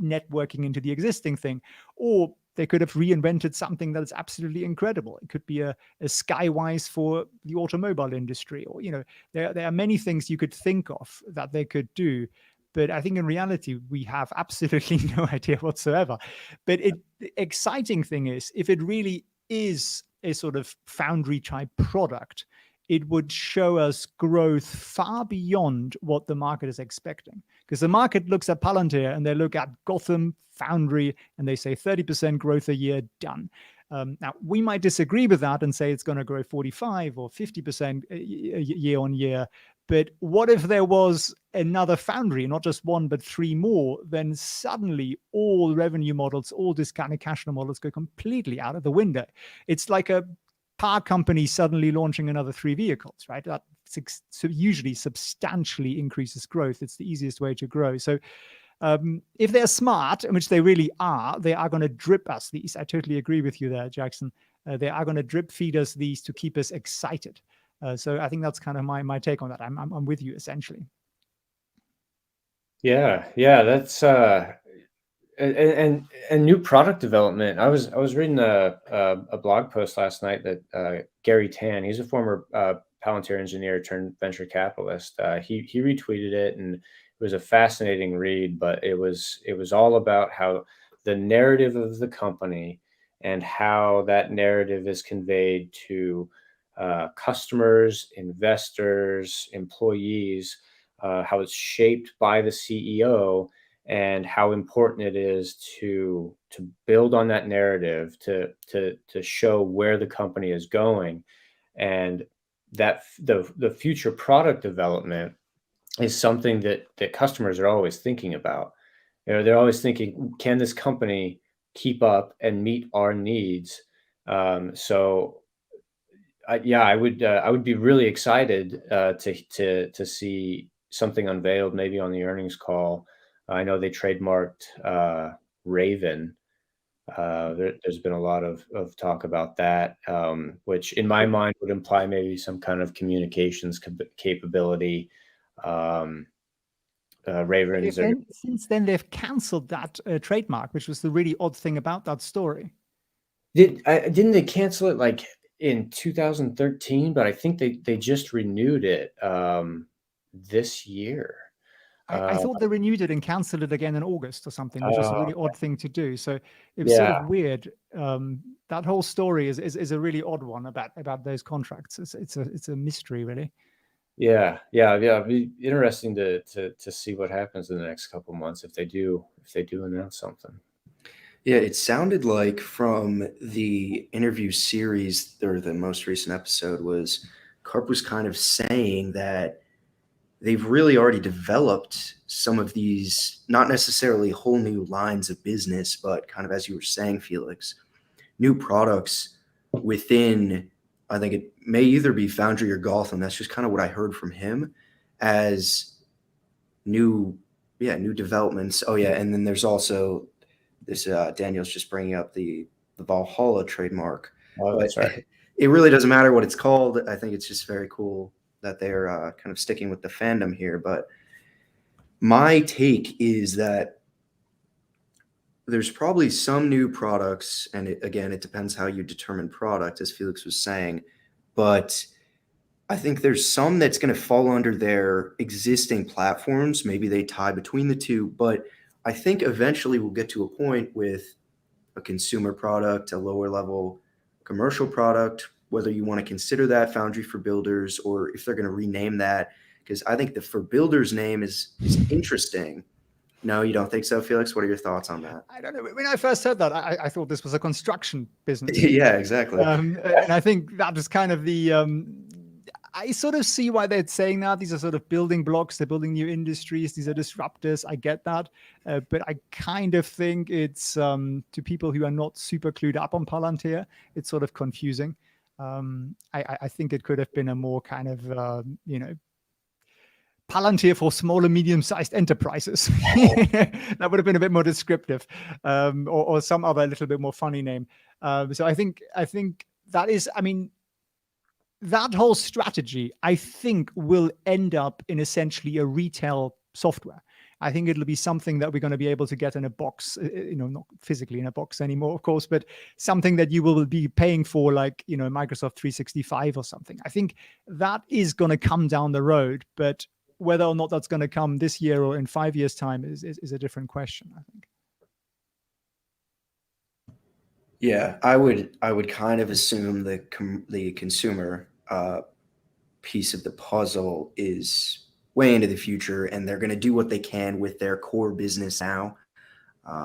networking into the existing thing, or they could have reinvented something that is absolutely incredible. It could be a Skywise for the automobile industry, or there are many things you could think of that they could do. But I think in reality, we have absolutely no idea whatsoever. But the exciting thing is, if it really is a sort of Foundry type product, it would show us growth far beyond what the market is expecting. Because the market looks at Palantir and they look at Gotham, Foundry, and they say 30% growth a year, done. Now, we might disagree with that and say it's going to grow 45 or 50% year on year. But what if there was another Foundry, not just one, but three more? Then suddenly all revenue models, all discounted cash flow models go completely out of the window. It's like a car company suddenly launching another 3 vehicles, right? That usually substantially increases growth. It's the easiest way to grow. So if they're smart, which they really are, they are going to drip us these. I totally agree with you there, Jackson. They are going to drip feed us these to keep us excited. So I think that's kind of my take on that. I'm with you essentially. Yeah, that's and new product development. I was reading a blog post last night that Gary Tan, he's a former Palantir engineer turned venture capitalist. He retweeted it, and it was a fascinating read. But it was all about how the narrative of the company and how that narrative is conveyed to customers, investors, employees, how it's shaped by the CEO, and how important it is to build on that narrative, to show where the company is going, and that the future product development is something that customers are always thinking about. They're always thinking, can this company keep up and meet our needs? So I would be really excited to see something unveiled, maybe on the earnings call. I know they trademarked Raven. There's been a lot of talk about that, which in my mind would imply maybe some kind of communications capability, Ravens. Since then, they've cancelled that trademark, which was the really odd thing about that story. Didn't they cancel it like in 2013? But I think they just renewed it this year. I thought they renewed it and cancelled it again in August or something, which was a really odd thing to do. So it was sort of weird. That whole story is a really odd one about those contracts. It's a mystery, really. Yeah. It'd be interesting to see what happens in the next couple of months if they do announce something. Yeah, it sounded like from the interview series, or the most recent episode, was Karp was kind of saying that they've really already developed some of these, not necessarily whole new lines of business, but kind of, as you were saying, Felix, new products within, I think it may either be Foundry or Gotham. That's just kind of what I heard from him as new developments. Oh yeah. And then there's also this, Daniel's just bringing up the Valhalla trademark. Oh, that's right. It really doesn't matter what it's called. I think it's just very cool that they're kind of sticking with the fandom here. But my take is that there's probably some new products, and it depends how you determine product, as Felix was saying. But I think there's some that's going to fall under their existing platforms. Maybe they tie between the two, but I think eventually we'll get to a point with a consumer product, a lower level commercial product, whether you want to consider that Foundry for Builders or if they're going to rename that, because I think the For Builders name is interesting. No, you don't think so, Felix? What are your thoughts on that? I don't know. When I first heard that, I thought this was a construction business. Yeah, exactly. And I think that is kind of the... I sort of see why they're saying that. These are sort of building blocks. They're building new industries. These are disruptors. I get that. But I kind of think it's, to people who are not super clued up on Palantir, it's sort of confusing. I think it could have been a more kind of, Palantir for small and medium-sized enterprises. That would have been a bit more descriptive, or some other little bit more funny name. So I think that is, that whole strategy, I think, will end up in essentially a retail software. I think it'll be something that we're going to be able to get in a box, not physically in a box anymore, of course, but something that you will be paying for, like, Microsoft 365 or something. I think that is going to come down the road, but whether or not that's going to come this year or in 5 years' time is a different question, I think. Yeah, I would kind of assume the consumer piece of the puzzle is way into the future, and they're going to do what they can with their core business now.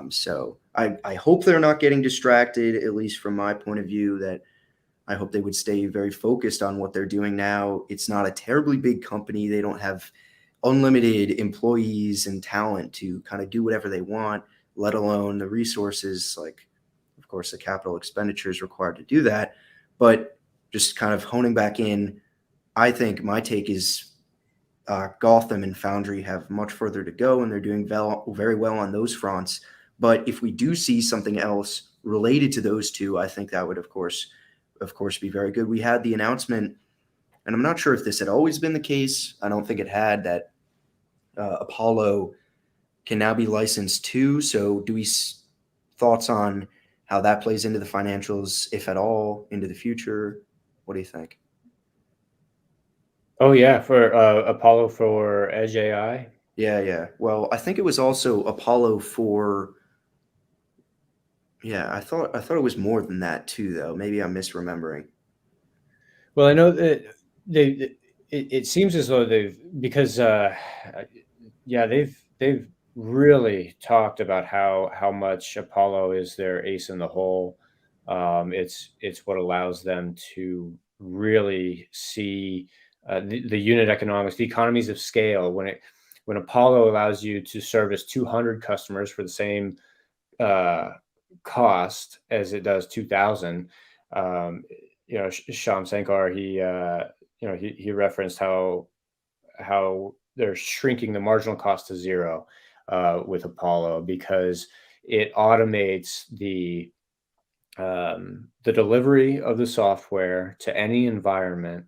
So I hope they're not getting distracted, at least from my point of view, that I hope they would stay very focused on what they're doing now. It's not a terribly big company. They don't have unlimited employees and talent to kind of do whatever they want, let alone the resources, like, of course, the capital expenditures required to do that. But just kind of honing back in, I think my take is Gotham and Foundry have much further to go, and they're doing very well on those fronts. But if we do see something else related to those two, I think that would, of course, be very good. We had the announcement, and I'm not sure if this had always been the case. I don't think it had, that Apollo can now be licensed too. So thoughts on how that plays into the financials, if at all, into the future? What do you think? Oh yeah, for Apollo for Edge AI. Yeah. Well, I think it was also Apollo for. Yeah, I thought it was more than that too, though. Maybe I'm misremembering. Well, I know that it seems as though they've really talked about how much Apollo is their ace in the hole. It's what allows them to really see the unit economics, the economies of scale. When Apollo allows you to service 200 customers for the same cost as it does 2,000. Shyam Sankar, he referenced how they're shrinking the marginal cost to zero with Apollo, because it automates the delivery of the software to any environment,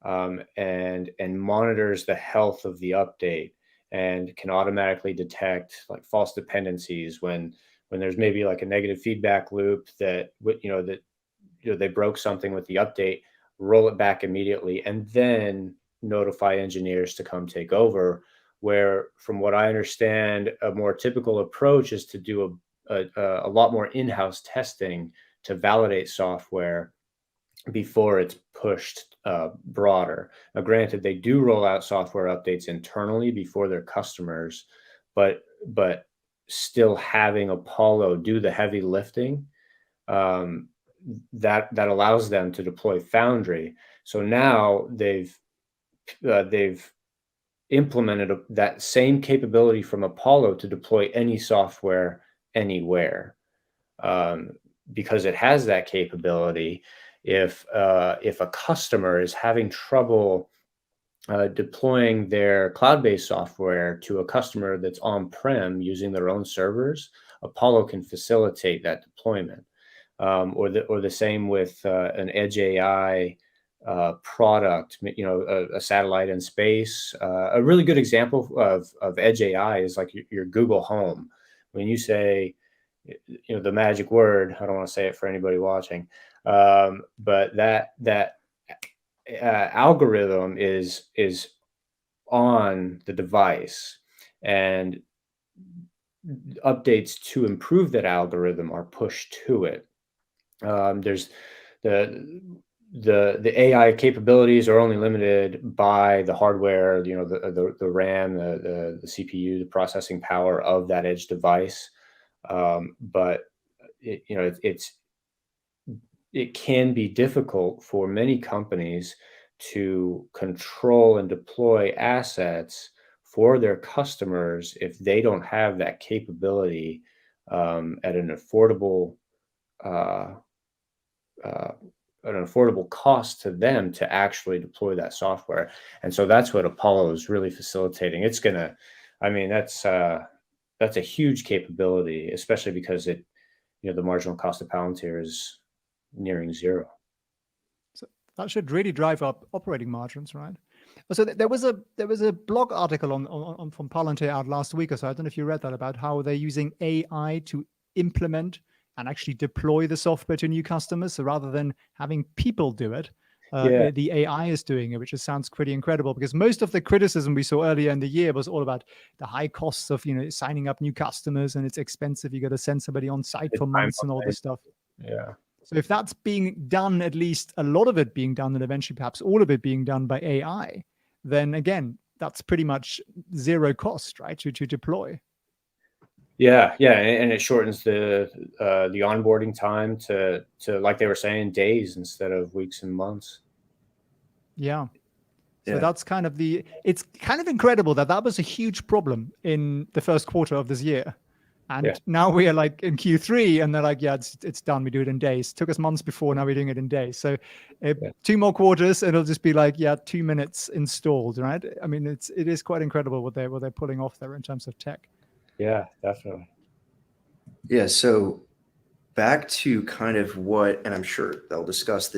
and monitors the health of the update. and can automatically detect like false dependencies when there's maybe like a negative feedback loop that they broke something with the update, roll it back immediately, and then notify engineers to come take over. Where, from what I understand, a more typical approach is to do a lot more in-house testing to validate software before it's pushed broader. Now, granted, they do roll out software updates internally before their customers, but still having Apollo do the heavy lifting, that allows them to deploy Foundry. So now they've implemented that same capability from Apollo to deploy any software anywhere, because it has that capability. If a customer is having trouble deploying their cloud-based software to a customer that's on-prem using their own servers, Apollo can facilitate that deployment. Or the same with an edge AI product, a satellite in space. A really good example of edge AI is like your Google Home. When you say, the magic word, I don't want to say it for anybody watching, but that algorithm is on the device, and updates to improve that algorithm are pushed to it. There's the AI capabilities are only limited by the hardware, the RAM, the CPU, the processing power of that edge device. But it can be difficult for many companies to control and deploy assets for their customers if they don't have that capability at an affordable cost to them to actually deploy that software. And so that's what Apollo is really facilitating. That's a huge capability, especially because the marginal cost of Palantir is nearing zero. So that should really drive up operating margins, right? So there was a blog article on from Palantir out last week or so. I don't know if you read that, about how they're using AI to implement and actually deploy the software to new customers. So rather than having people do it, the AI is doing it, which just sounds pretty incredible, because most of the criticism we saw earlier in the year was all about the high costs of signing up new customers, and it's expensive. You got to send somebody on site for months and all this stuff. Yeah. So if that's being done, at least a lot of it being done, and eventually perhaps all of it being done by AI, then again, that's pretty much zero cost, right, to deploy. Yeah, and it shortens the onboarding time to, like they were saying, days instead of weeks and months. Yeah. So that's kind of it's kind of incredible that was a huge problem in the first quarter of this year. And now we are like in Q3, and they're like, it's done. We do it in days. Took us months before. Now we're doing it in days. So 2 more quarters, and it'll just be like, 2 minutes installed, right? I mean, it is quite incredible what they're pulling off there in terms of tech. Yeah, definitely. Yeah. So back to kind of and I'm sure they'll discuss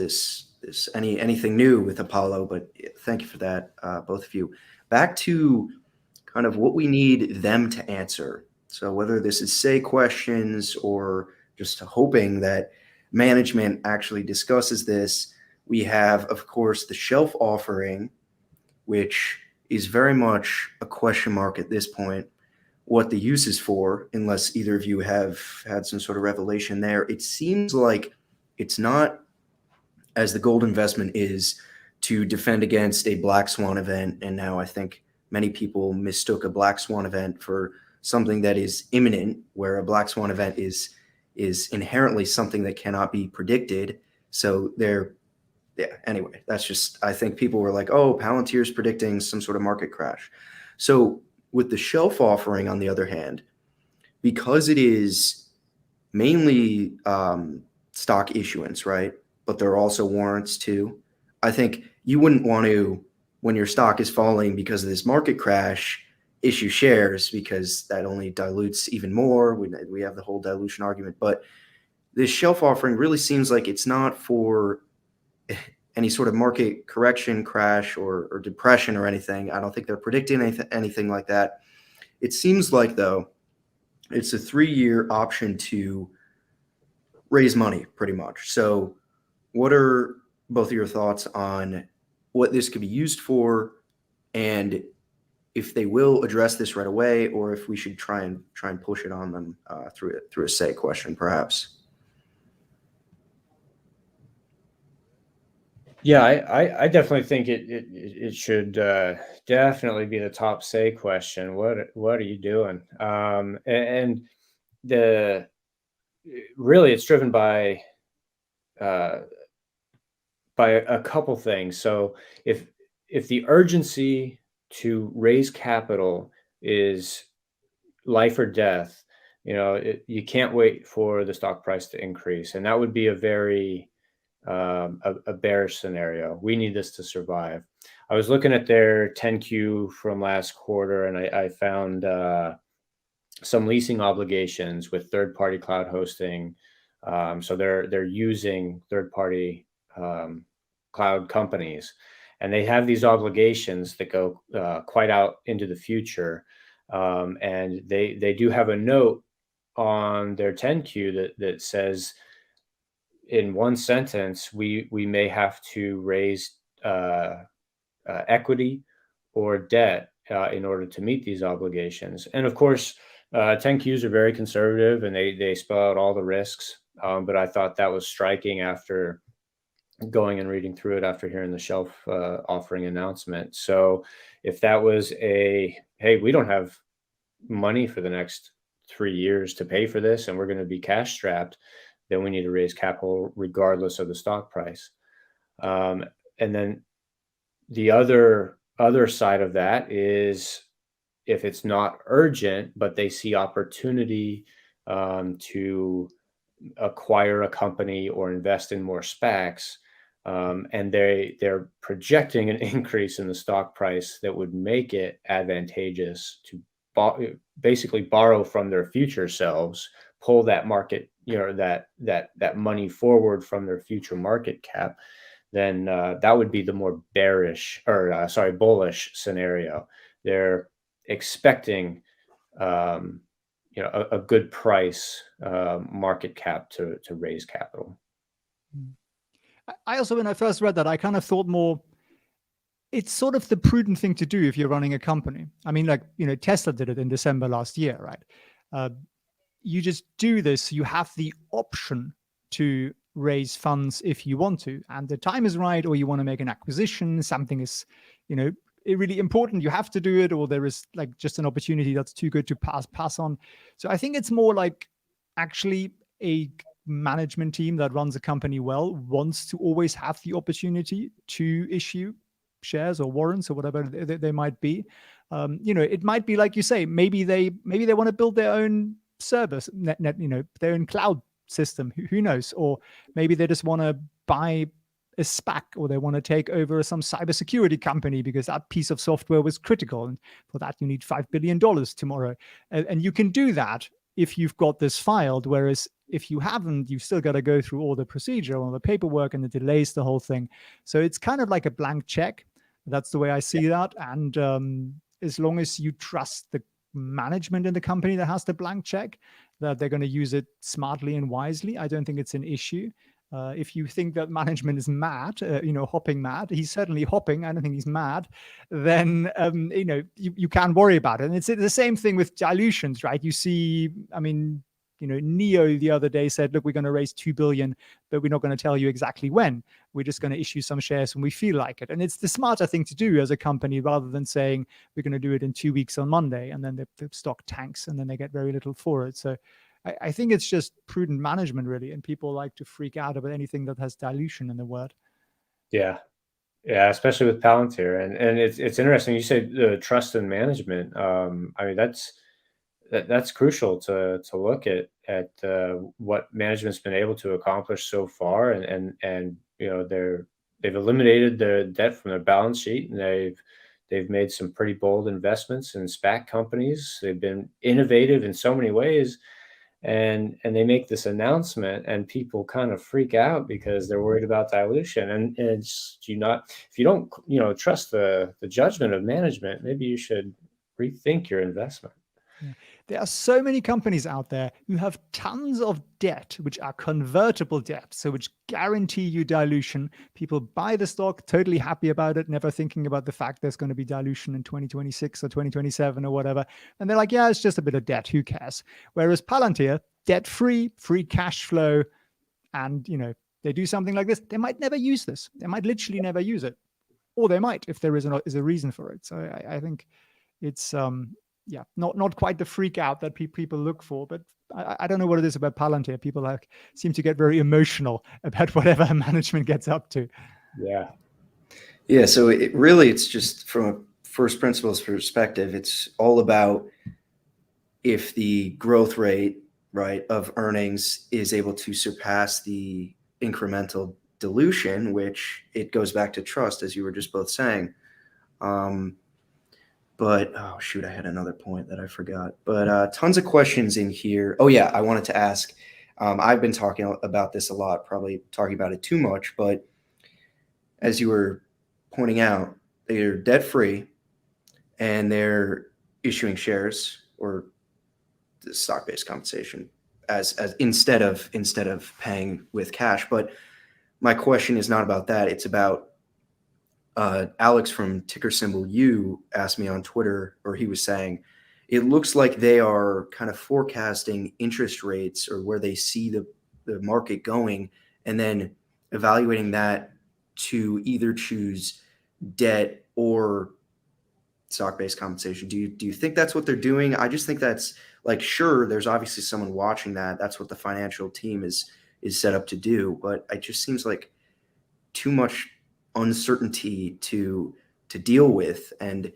anything new with Apollo, but thank you for that, both of you. Back to kind of what we need them to answer. So whether this is say questions or just hoping that management actually discusses this, we have, of course, the shelf offering, which is very much a question mark at this point, what the use is for, unless either of you have had some sort of revelation there. It seems like it's not, as the gold investment is, to defend against a black swan event. And now I think many people mistook a black swan event for something that is imminent, where a black swan event is inherently something that cannot be predicted. So anyway, that's just, I think people were like, oh, Palantir's predicting some sort of market crash. So with the shelf offering, on the other hand, because it is mainly stock issuance, right? But there are also warrants too. I think you wouldn't want to, when your stock is falling because of this market crash, issue shares, because that only dilutes even more. We have the whole dilution argument. But this shelf offering really seems like it's not for any sort of market correction, crash, or depression or anything. I don't think they're predicting anything like that. It seems like, though, it's a 3-year option to raise money, pretty much. So what are both of your thoughts on what this could be used for, and if they will address this right away, or if we should try and push it on them through a say question, perhaps? Yeah, I definitely think it should definitely be the top say question. What are you doing? And the really it's driven uh, by a couple things. So if the urgency to raise capital is life or death, you can't wait for the stock price to increase, and that would be a very a bearish scenario. We need this to survive. I was looking at their 10Q from last quarter, and I found some leasing obligations with third-party cloud hosting. So they're using third-party cloud companies, and they have these obligations that go quite out into the future. And they do have a note on their 10Q that says, in one sentence, we may have to raise equity or debt in order to meet these obligations. And of course, 10Qs are very conservative, and they spell out all the risks. But I thought that was striking after going and reading through it after hearing the shelf offering announcement. So if that was hey, we don't have money for the next 3 years to pay for this, and we're going to be cash strapped, then we need to raise capital regardless of the stock price. And then the other side of that is, if it's not urgent, but they see opportunity to acquire a company or invest in more SPACs, and they're projecting an increase in the stock price that would make it advantageous to basically borrow from their future selves, pull that market, that money forward from their future market cap, then that would be the more bullish scenario. They're expecting a good price market cap to raise capital. I also, when I first read that, I kind of thought more, it's sort of the prudent thing to do if you're running a company. I mean, Tesla did it in December last year, right? You just do this. You have the option to raise funds if you want to, and the time is right, or you want to make an acquisition, something is, really important, you have to do it, or there is just an opportunity that's too good to pass on. So I think it's more like, actually, a management team that runs a company well wants to always have the opportunity to issue shares or warrants or whatever they might be. It might be like you say, maybe they want to build their own service, their own cloud system. Who knows? Or maybe they just want to buy a SPAC, or they want to take over some cybersecurity company because that piece of software was critical, and for that you need $5 billion tomorrow. And you can do that if you've got this filed, whereas if you haven't, you've still got to go through all the procedure, all the paperwork, and it delays the whole thing. So it's kind of like a blank check. That's the way I see that. And as long as you trust the management in the company that has the blank check, that they're going to use it smartly and wisely, I don't think it's an issue. If you think that management is mad, hopping mad, he's certainly hopping, I don't think he's mad, then, you can't worry about it. And it's the same thing with dilutions, right? You see, Neo the other day said, look, we're going to raise 2 billion, but we're not going to tell you exactly when. We're just going to issue some shares when we feel like it. And it's the smarter thing to do as a company, rather than saying we're going to do it in 2 weeks on Monday, and then the stock tanks and then they get very little for it. So I think it's just prudent management, really. And people like to freak out about anything that has dilution in the word. Yeah. Yeah, especially with Palantir. And it's interesting. You say trust in management. That's crucial to look at what management's been able to accomplish so far, and they've eliminated the debt from their balance sheet, and they've made some pretty bold investments in SPAC companies. They've been innovative in so many ways, and they make this announcement, and people kind of freak out because they're worried about dilution. And it's if you don't trust the judgment of management, maybe you should rethink your investment. Yeah. There are so many companies out there who have tons of debt, which are convertible debt, so which guarantee you dilution. People buy the stock, totally happy about it, never thinking about the fact there's going to be dilution in 2026 or 2027 or whatever. And they're like, yeah, it's just a bit of debt. Who cares? Whereas Palantir, debt-free, free cash flow, and they do something like this, they might never use this. They might literally never use it, or they might if there is a reason for it. So I think it's not quite the freak out that people look for, but I don't know what it is about Palantir. People seem to get very emotional about whatever management gets up to. Yeah. So it's just from a first principles perspective, it's all about if the growth rate, right, of earnings is able to surpass the incremental dilution, which it goes back to trust, as you were just both saying. But oh shoot, I had another point that I forgot. But tons of questions in here. Oh yeah, I wanted to ask. I've been talking about this a lot, probably talking about it too much. But as you were pointing out, they're debt free, and they're issuing shares or stock based compensation as instead of paying with cash. But my question is not about that. It's about Alex from ticker symbol U asked me on Twitter, or he was saying, it looks like they are kind of forecasting interest rates or where they see the market going, and then evaluating that to either choose debt or stock-based compensation. Do you think that's what they're doing? I just think that's like, sure, there's obviously someone watching that. That's what the financial team is set up to do. But it just seems like too much uncertainty to deal with. And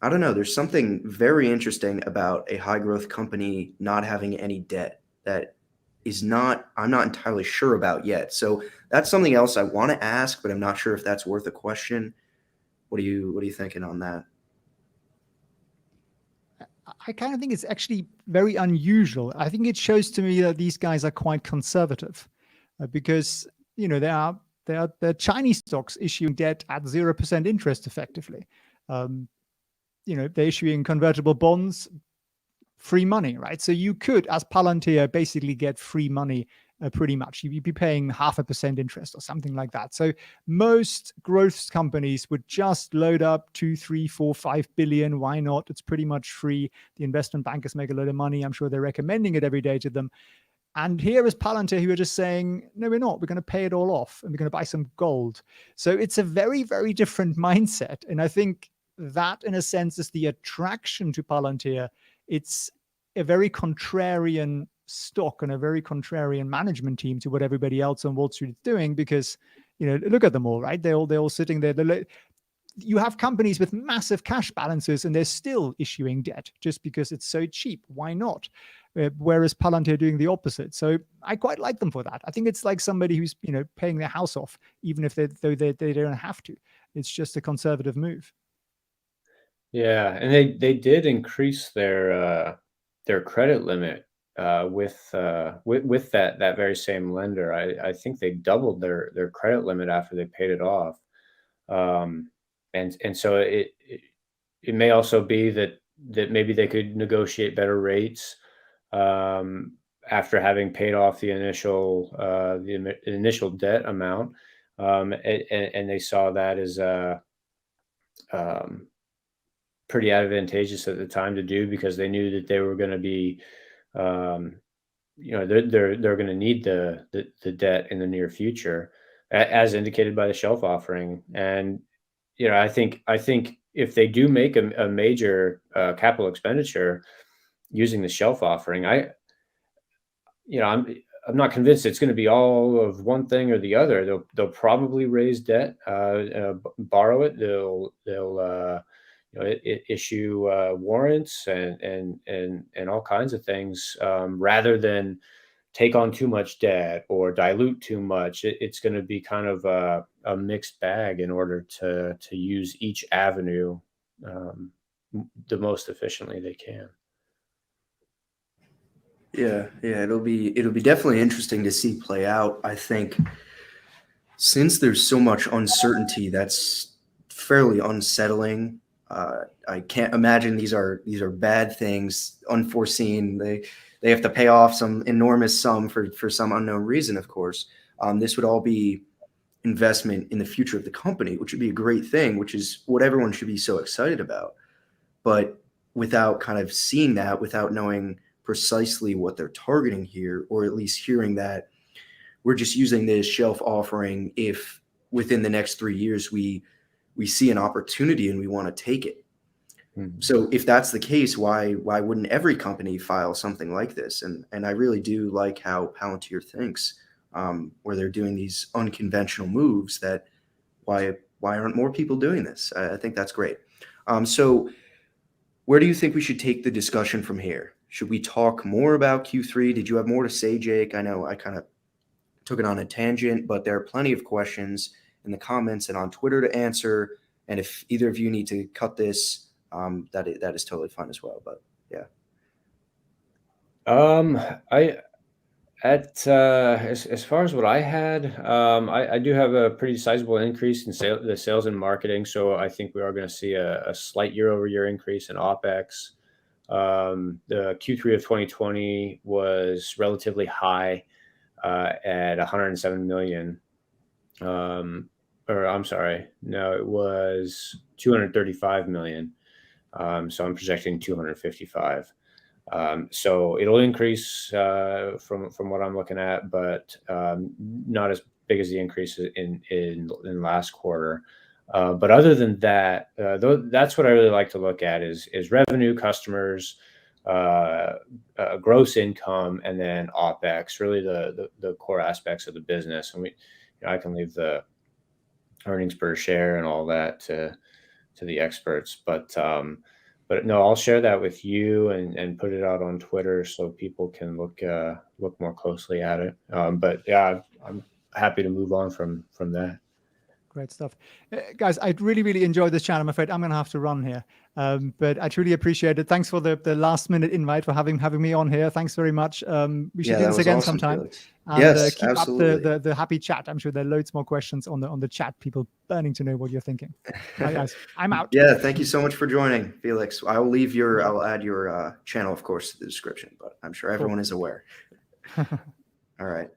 I don't know, there's something very interesting about a high growth company not having any debt that I'm not entirely sure about yet. So that's something else I want to ask, but I'm not sure if that's worth a question. What are you thinking on that? I kind of think it's actually very unusual. I think it shows to me that these guys are quite conservative because there are Chinese stocks issuing debt at 0% interest effectively. They're issuing convertible bonds, free money, right? So you could, as Palantir, basically get free money pretty much. You'd be paying 0.5% interest or something like that. So most growth companies would just load up 2, 3, 4, 5 billion. Why not? It's pretty much free. The investment bankers make a lot of money. I'm sure they're recommending it every day to them. And here is Palantir, who are just saying, no, we're not. We're going to pay it all off and we're going to buy some gold. So it's a very, very different mindset. And I think that, in a sense, is the attraction to Palantir. It's a very contrarian stock and a very contrarian management team to what everybody else on Wall Street is doing, because, look at them all, right? They're all sitting there. You have companies with massive cash balances and they're still issuing debt just because it's so cheap. Why not? Whereas Palantir doing the opposite. So I quite like them for that. I think it's like somebody who's paying their house off, even if they don't have to. It's just a conservative move. Yeah, and they did increase their credit limit with that very same lender. I think they doubled their credit limit after they paid it off. And so it may also be that maybe they could negotiate better rates after having paid off the initial debt amount, and they saw that as pretty advantageous at the time to do, because they knew that they were going to be they're going to need the debt in the near future, as indicated by the shelf offering. And I think if they do make a major capital expenditure using the shelf offering, I'm not convinced it's going to be all of one thing or the other. They'll probably raise debt, borrow it. They'll issue warrants and all kinds of things, rather than take on too much debt or dilute too much. It's going to be kind of a mixed bag in order to use each avenue the most efficiently they can. Yeah, it'll be definitely interesting to see play out. I think since there's so much uncertainty, that's fairly unsettling. I can't imagine these are bad things, unforeseen. They have to pay off some enormous sum for some unknown reason. Of course, this would all be investment in the future of the company, which would be a great thing, which is what everyone should be so excited about. But without kind of seeing that, without knowing precisely what they're targeting here, or at least hearing that we're just using this shelf offering if within the next 3 years we see an opportunity and we want to take it. So if that's the case, why wouldn't every company file something like this? And I really do like how Palantir thinks, where they're doing these unconventional moves. That why aren't more people doing this? I think that's great. So where do you think we should take the discussion from here? Should we talk more about Q3? Did you have more to say, Jake? I know I kind of took it on a tangent, but there are plenty of questions in the comments and on Twitter to answer. And if either of you need to cut this, that is totally fine as well. But yeah. As far as what I had, I do have a pretty sizable increase in the sales and marketing. So I think we are going to see a slight year-over-year increase in OpEx. The Q3 of 2020 was relatively high at 107 million. Or I'm sorry, no, it was 235 million. So I'm projecting 255. So it'll increase from what I'm looking at, but not as big as the increase in last quarter. But other than that, that's what I really like to look at is revenue, customers, gross income, and then OpEx. Really, the core aspects of the business. And I can leave the earnings per share and all that to the experts, but no, I'll share that with you and put it out on Twitter so people can look more closely at it. But yeah, I'm happy to move on from that. Great stuff. Guys, I really enjoyed this chat. I'm afraid I'm going to have to run here. But I truly appreciate it. Thanks for the last minute invite, for having me on here. Thanks very much. We should do this again awesome, sometime. Felix. And Yes, keep absolutely. up the happy chat. I'm sure there are loads more questions on the chat. People burning to know what you're thinking. All right, guys, I'm out. Yeah, thank you so much for joining, Felix. I'll add your channel, of course, to the description, but I'm sure everyone is aware. All right.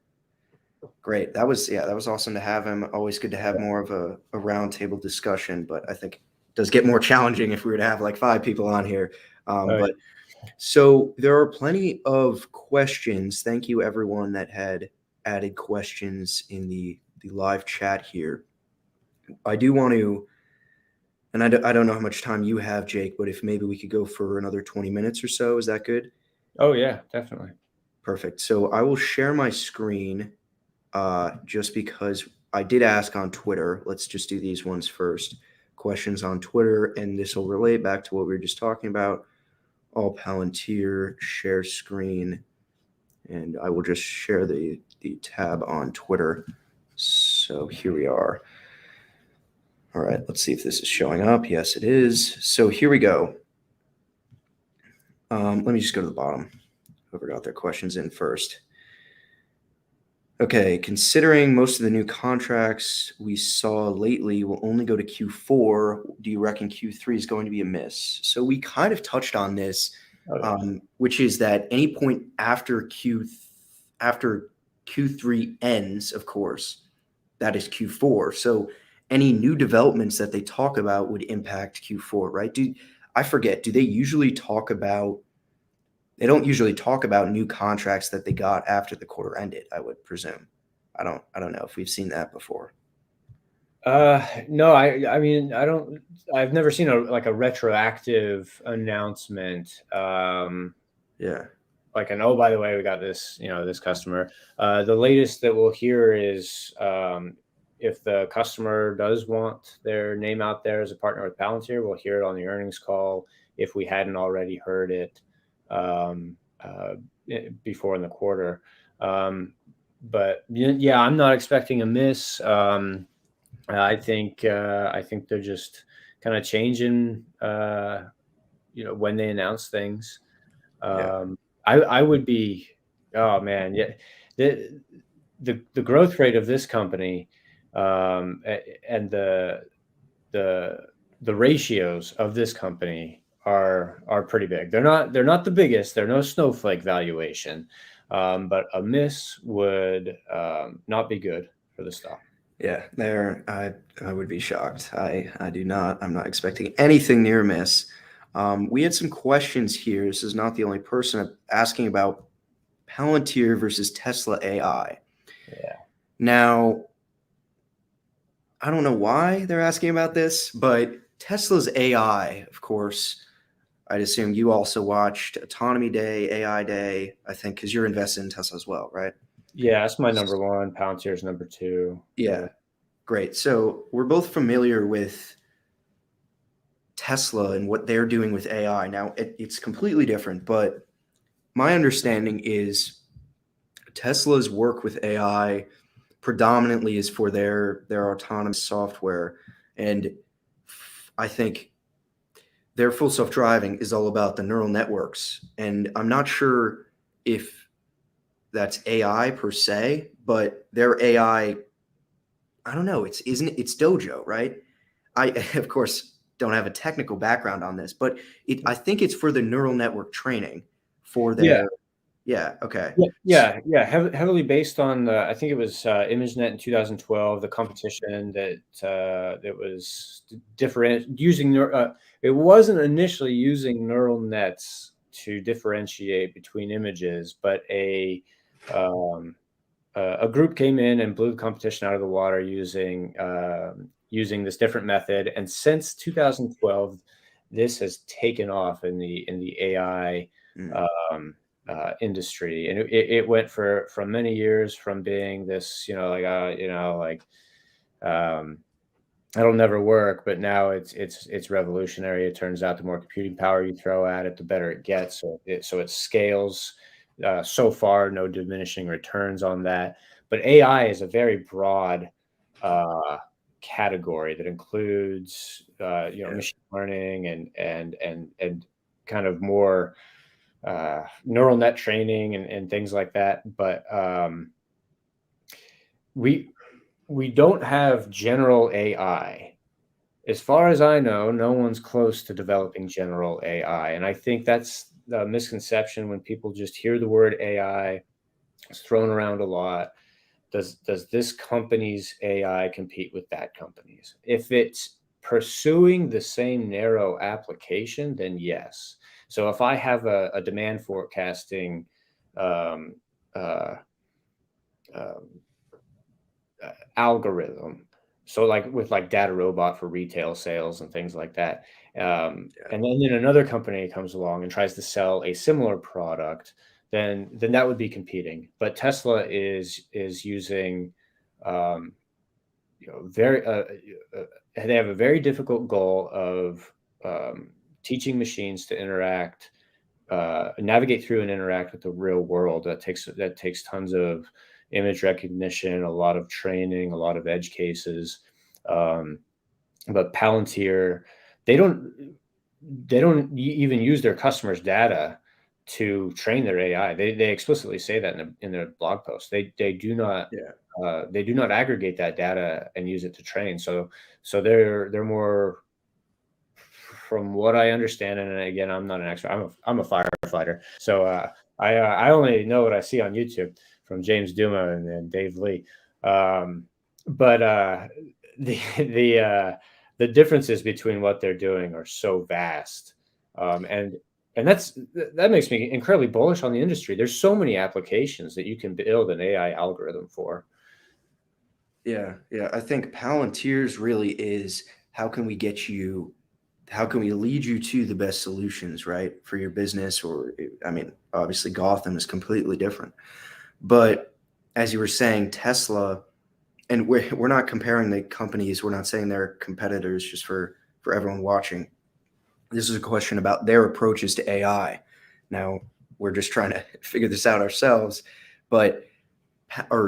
Great. That was awesome to have him. Always good to have more of a roundtable discussion, but I think it does get more challenging if we were to have like 5 people on here. But so there are plenty of questions. Thank you everyone that had added questions in the live chat here. I do want to, and I don't know how much time you have, Jake, but if maybe we could go for another 20 minutes or so, is that good? Oh yeah, definitely. Perfect. So I will share my screen. Just because I did ask on Twitter. Let's just do these ones first. Questions on Twitter, and this will relate back to what we were just talking about. All Palantir, share screen, and I will just share the tab on Twitter. So here we are. All right, let's see if this is showing up. Yes, it is. So here we go. Let me just go to the bottom. Whoever got their questions in first. Okay, considering most of the new contracts we saw lately will only go to Q4, do you reckon Q3 is going to be a miss? So we kind of touched on this, which is that any point after Q3 ends, of course, that is Q4. So any new developments that they talk about would impact Q4, right? I forget, do they usually talk about? They don't usually talk about new contracts that they got after the quarter ended, I would presume. I don't know if we've seen that before. No, I mean, I've never seen a retroactive announcement. Yeah. Like by the way, we got this, this customer. The latest that we'll hear is if the customer does want their name out there as a partner with Palantir, we'll hear it on the earnings call if we hadn't already heard it before in the quarter. But yeah, I'm not expecting a miss. I think they're just kind of changing, when they announce things. I would be, oh man, yeah. The growth rate of this company, and the ratios of this company are pretty big. They're not the biggest. They're no snowflake valuation, but a miss would not be good for the stock. Yeah, I would be shocked. I'm not expecting anything near a miss. We had some questions here. This is not the only person asking about Palantir versus Tesla AI. Yeah. Now, I don't know why they're asking about this, but Tesla's AI, of course, I'd assume you also watched Autonomy Day, AI Day, I think, because you're invested in Tesla as well, right? Yeah, that's my number one. Palantir's number two. Yeah, great. So we're both familiar with Tesla and what they're doing with AI. Now, it's completely different, but my understanding is Tesla's work with AI predominantly is for their autonomous software. And I think their full self-driving is all about the neural networks. And I'm not sure if that's AI per se, but their AI, I don't know, it's Dojo, right? I of course don't have a technical background on this, but I think it's for the neural network training for their okay. Yeah. Heavily based on I think it was ImageNet in 2012, the competition that was different using it wasn't initially using neural nets to differentiate between images, but a group came in and blew the competition out of the water using this different method. And since 2012, this has taken off in the AI industry, and it went from many years from being this, it'll never work, but now it's revolutionary. It turns out the more computing power you throw at it, the better it gets. So it scales. So far, no diminishing returns on that. But AI is a very broad category that includes machine learning and kind of more neural net training and things like that. But we don't have general AI. As far as I know, no one's close to developing general AI. And I think that's the misconception when people just hear the word AI. It's thrown around a lot. Does this company's AI compete with that company's? If it's pursuing the same narrow application, then yes. So if I have a demand forecasting algorithm, so like with like Data Robot for retail sales and things like that, and then another company comes along and tries to sell a similar product, then that would be competing. But Tesla is using very they have a very difficult goal of teaching machines to interact, navigate through and interact with the real world. That takes tons of image recognition, a lot of training, a lot of edge cases. But Palantir, they don't even use their customers' data to train their AI. They explicitly say that in their blog post. They do not aggregate that data and use it to train. So they're more, from what I understand, and again, I'm not an expert. I'm a firefighter, so I only know what I see on YouTube from James Duma and Dave Lee. But the differences between what they're doing are so vast, and that makes me incredibly bullish on the industry. There's so many applications that you can build an AI algorithm for. Yeah. I think Palantir's really is how can we lead you to the best solutions, right, for your business? Or, I mean, obviously Gotham is completely different. But as you were saying, Tesla, and we're not comparing the companies. We're not saying they're competitors, just for everyone watching. This is a question about their approaches to AI. Now, we're just trying to figure this out ourselves. But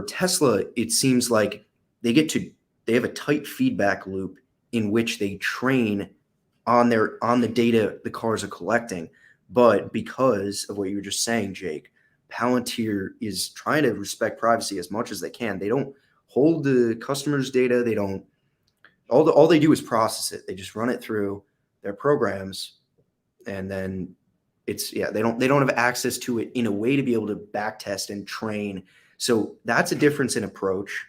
Tesla, it seems like they have a tight feedback loop in which they train on the data the cars are collecting. But because of what you were just saying, Jake, Palantir is trying to respect privacy as much as they can. They don't hold the customer's data. They don't. All they do is process it. They just run it through their programs, and then they don't have access to it in a way to be able to back test and train. So that's a difference in approach.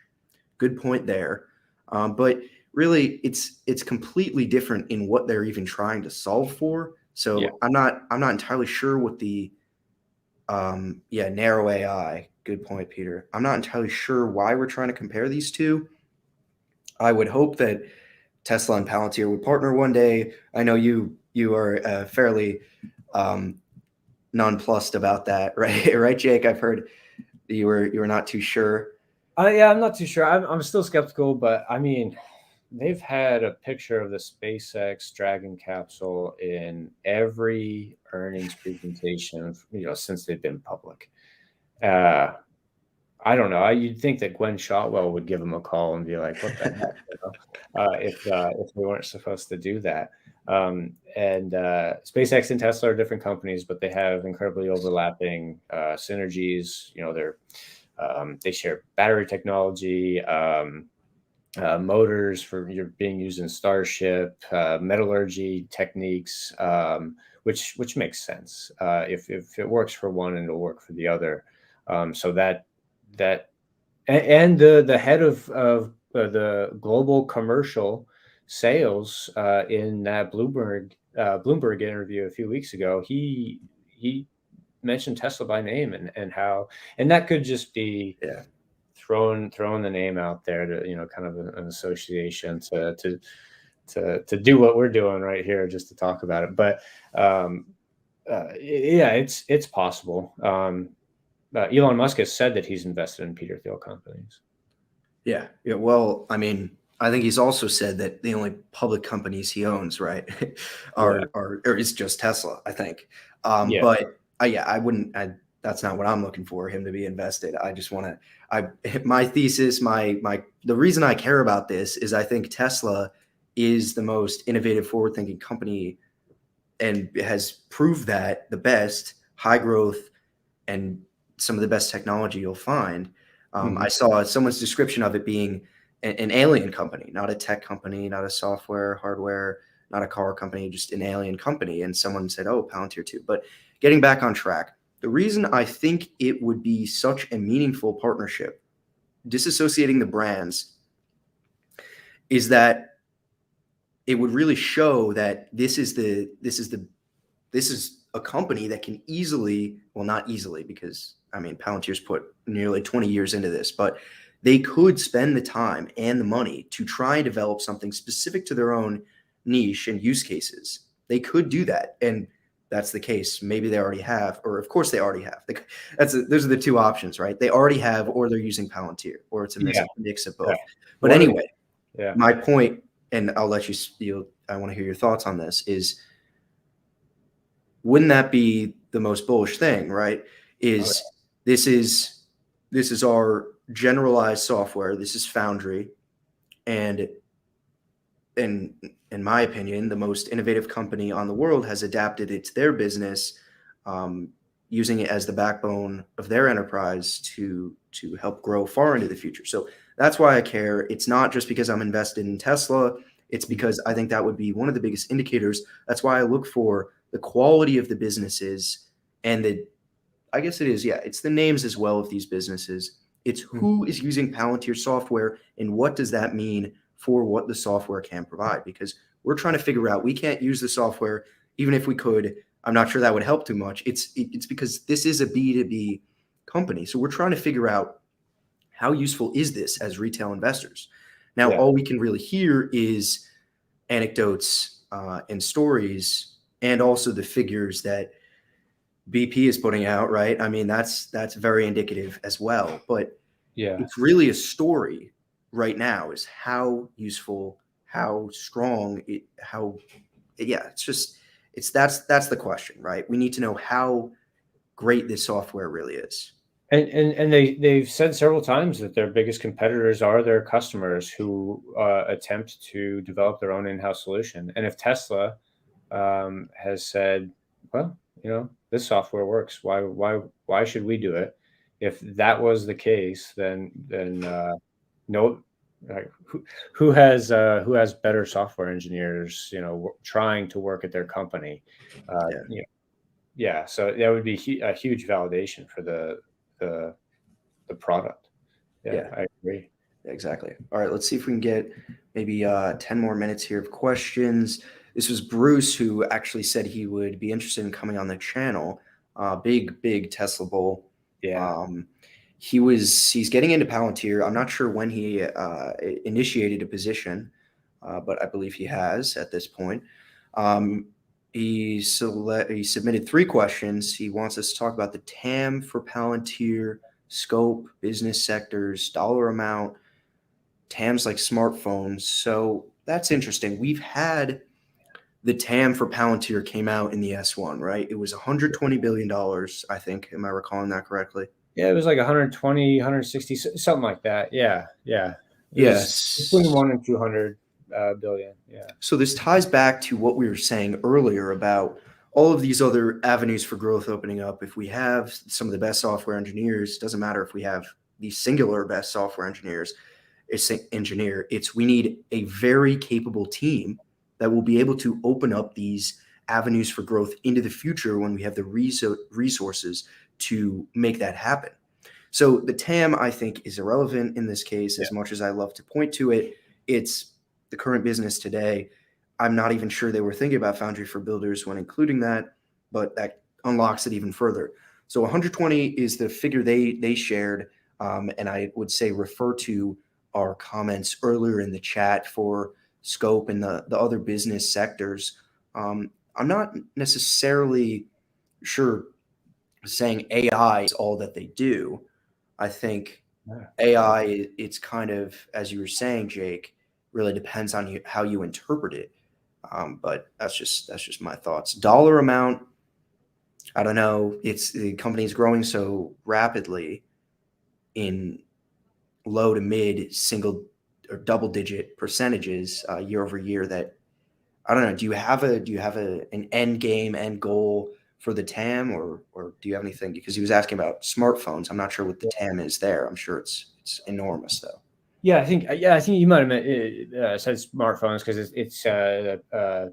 Good point there. But really, it's completely different in what they're even trying to solve for. So Yeah. I'm not entirely sure what the narrow AI. Good point, Peter. I'm not entirely sure why we're trying to compare these two. I would hope that Tesla and Palantir would partner one day. I know you are fairly nonplussed about that, right? Right, Jake? I've heard you were not too sure. Yeah, I'm not too sure. I'm still skeptical, but I mean, they've had a picture of the SpaceX Dragon capsule in every earnings presentation, since they've been public. I don't know. You'd think that Gwen Shotwell would give them a call and be like, "What the heck?" If they weren't supposed to do that. And SpaceX and Tesla are different companies, but they have incredibly overlapping synergies. They share battery technology, motors for being used in Starship, metallurgy techniques, which makes sense. If it works for one, and it'll work for the other. So that and the head of the global commercial sales in that Bloomberg interview a few weeks ago, he mentioned Tesla by name and how, and that could just be throwing the name out there to kind of an association to do what we're doing right here, just to talk about it. But it's possible. Elon Musk has said that he's invested in Peter Thiel companies. Yeah. Well, I mean, I think he's also said that the only public companies he owns, right, is just Tesla, I think. But I wouldn't. That's not what I'm looking for him to be invested. I just want to. My thesis, the reason I care about this is I think Tesla is the most innovative, forward-thinking company, and has proved that the best, high growth, and some of the best technology you'll find. I saw someone's description of it being an alien company, not a tech company, not a software, hardware, not a car company, just an alien company. And someone said, "Oh, Palantir too." But getting back on track, the reason I think it would be such a meaningful partnership, disassociating the brands, is that it would really show that this is a company that can easily, well, not easily, because I mean, Palantir's put nearly 20 years into this, but they could spend the time and the money to try and develop something specific to their own niche and use cases. They could do that. And that's the case. Maybe they already have, or of course they already have. Those are the two options, right? They already have, or they're using Palantir, or it's a mix of both. But anyway, my point, and I'll let you, I want to hear your thoughts on this, is wouldn't that be the most bullish thing, right? This is our generalized software. This is Foundry, and in my opinion, the most innovative company on the world has adapted it to their business, using it as the backbone of their enterprise to help grow far into the future. So that's why I care. It's not just because I'm invested in Tesla. It's because I think that would be one of the biggest indicators. That's why I look for the quality of the businesses, and I guess it is, it's the names as well of these businesses. It's who is using Palantir software, and what does that mean for what the software can provide? Because we're trying to figure out, we can't use the software, even if we could. I'm not sure that would help too much. It's because this is a B2B company. So we're trying to figure out, how useful is this as retail investors? Now, all we can really hear is anecdotes and stories, and also the figures that BP is putting out, right? I mean, that's very indicative as well. But it's really a story right now, is how useful, how strong, that's the question, right? We need to know how great this software really is. And they've said several times that their biggest competitors are their customers who attempt to develop their own in-house solution. And if Tesla has said, well, this software works. Why should we do it? If that was the case, then no, like who has better software engineers, trying to work at their company? So that would be a huge validation for the product. Yeah. I agree. Exactly. All right, let's see if we can get maybe 10 more minutes here of questions. This was Bruce who actually said he would be interested in coming on the channel. Big Tesla bull. Yeah. He's getting into Palantir. I'm not sure when he initiated a position, but I believe he has at this point. He submitted 3 questions. He wants us to talk about the TAM for Palantir, scope, business sectors, dollar amount, TAMs like smartphones. So that's interesting. We've had the TAM for Palantir came out in the S1, right? It was $120 billion, I think. Am I recalling that correctly? Yeah, it was like 120, 160, something like that. Yeah. Yes. Between 1 and 200 billion. Yeah. So this ties back to what we were saying earlier about all of these other avenues for growth opening up. If we have some of the best software engineers, doesn't matter if we have the singular best software engineers, we need a very capable team that will be able to open up these avenues for growth into the future when we have the resources to make that happen. So the TAM, I think, is irrelevant in this case. As much as I love to point to it, it's the current business today. I'm not even sure they were thinking about Foundry for Builders when including that, but that unlocks it even further. So 120 is the figure they shared, and I would say refer to our comments earlier in the chat for scope and the other business sectors. I'm not necessarily sure saying AI is all that they do. I think AI, it's kind of, as you were saying, Jake, really depends on how you interpret it. But that's just my thoughts. Dollar amount, I don't know. The company is growing so rapidly in low to mid single or double digit percentages year over year that I don't know. Do you have an end game, end goal for the TAM, or do you have anything? Because he was asking about smartphones. I'm not sure what the TAM is there. I'm sure it's enormous though. Yeah, I think you might have said smartphones because it's a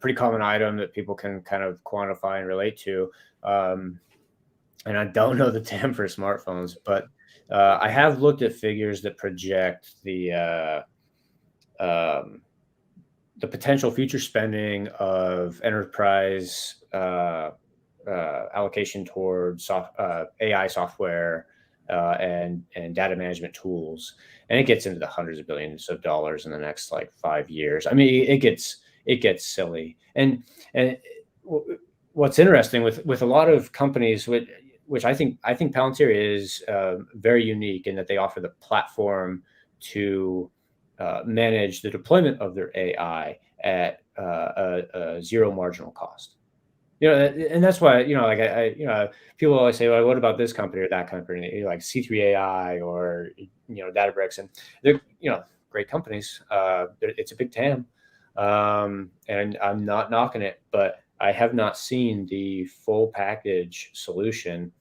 pretty common item that people can kind of quantify and relate to. And I don't know the TAM for smartphones, but I have looked at figures that project the potential future spending of enterprise allocation towards AI software and data management tools, and it gets into the hundreds of billions of dollars in the next like 5 years. I mean, it gets silly. And what's interesting with a lot of companies, which I think Palantir is very unique in that they offer the platform to manage the deployment of their AI at a zero marginal cost. And that's why, people always say, well, what about this company or that company, like C3 AI or, Databricks, and they're, great companies. It's a big TAM. And I'm not knocking it, but I have not seen the full package solution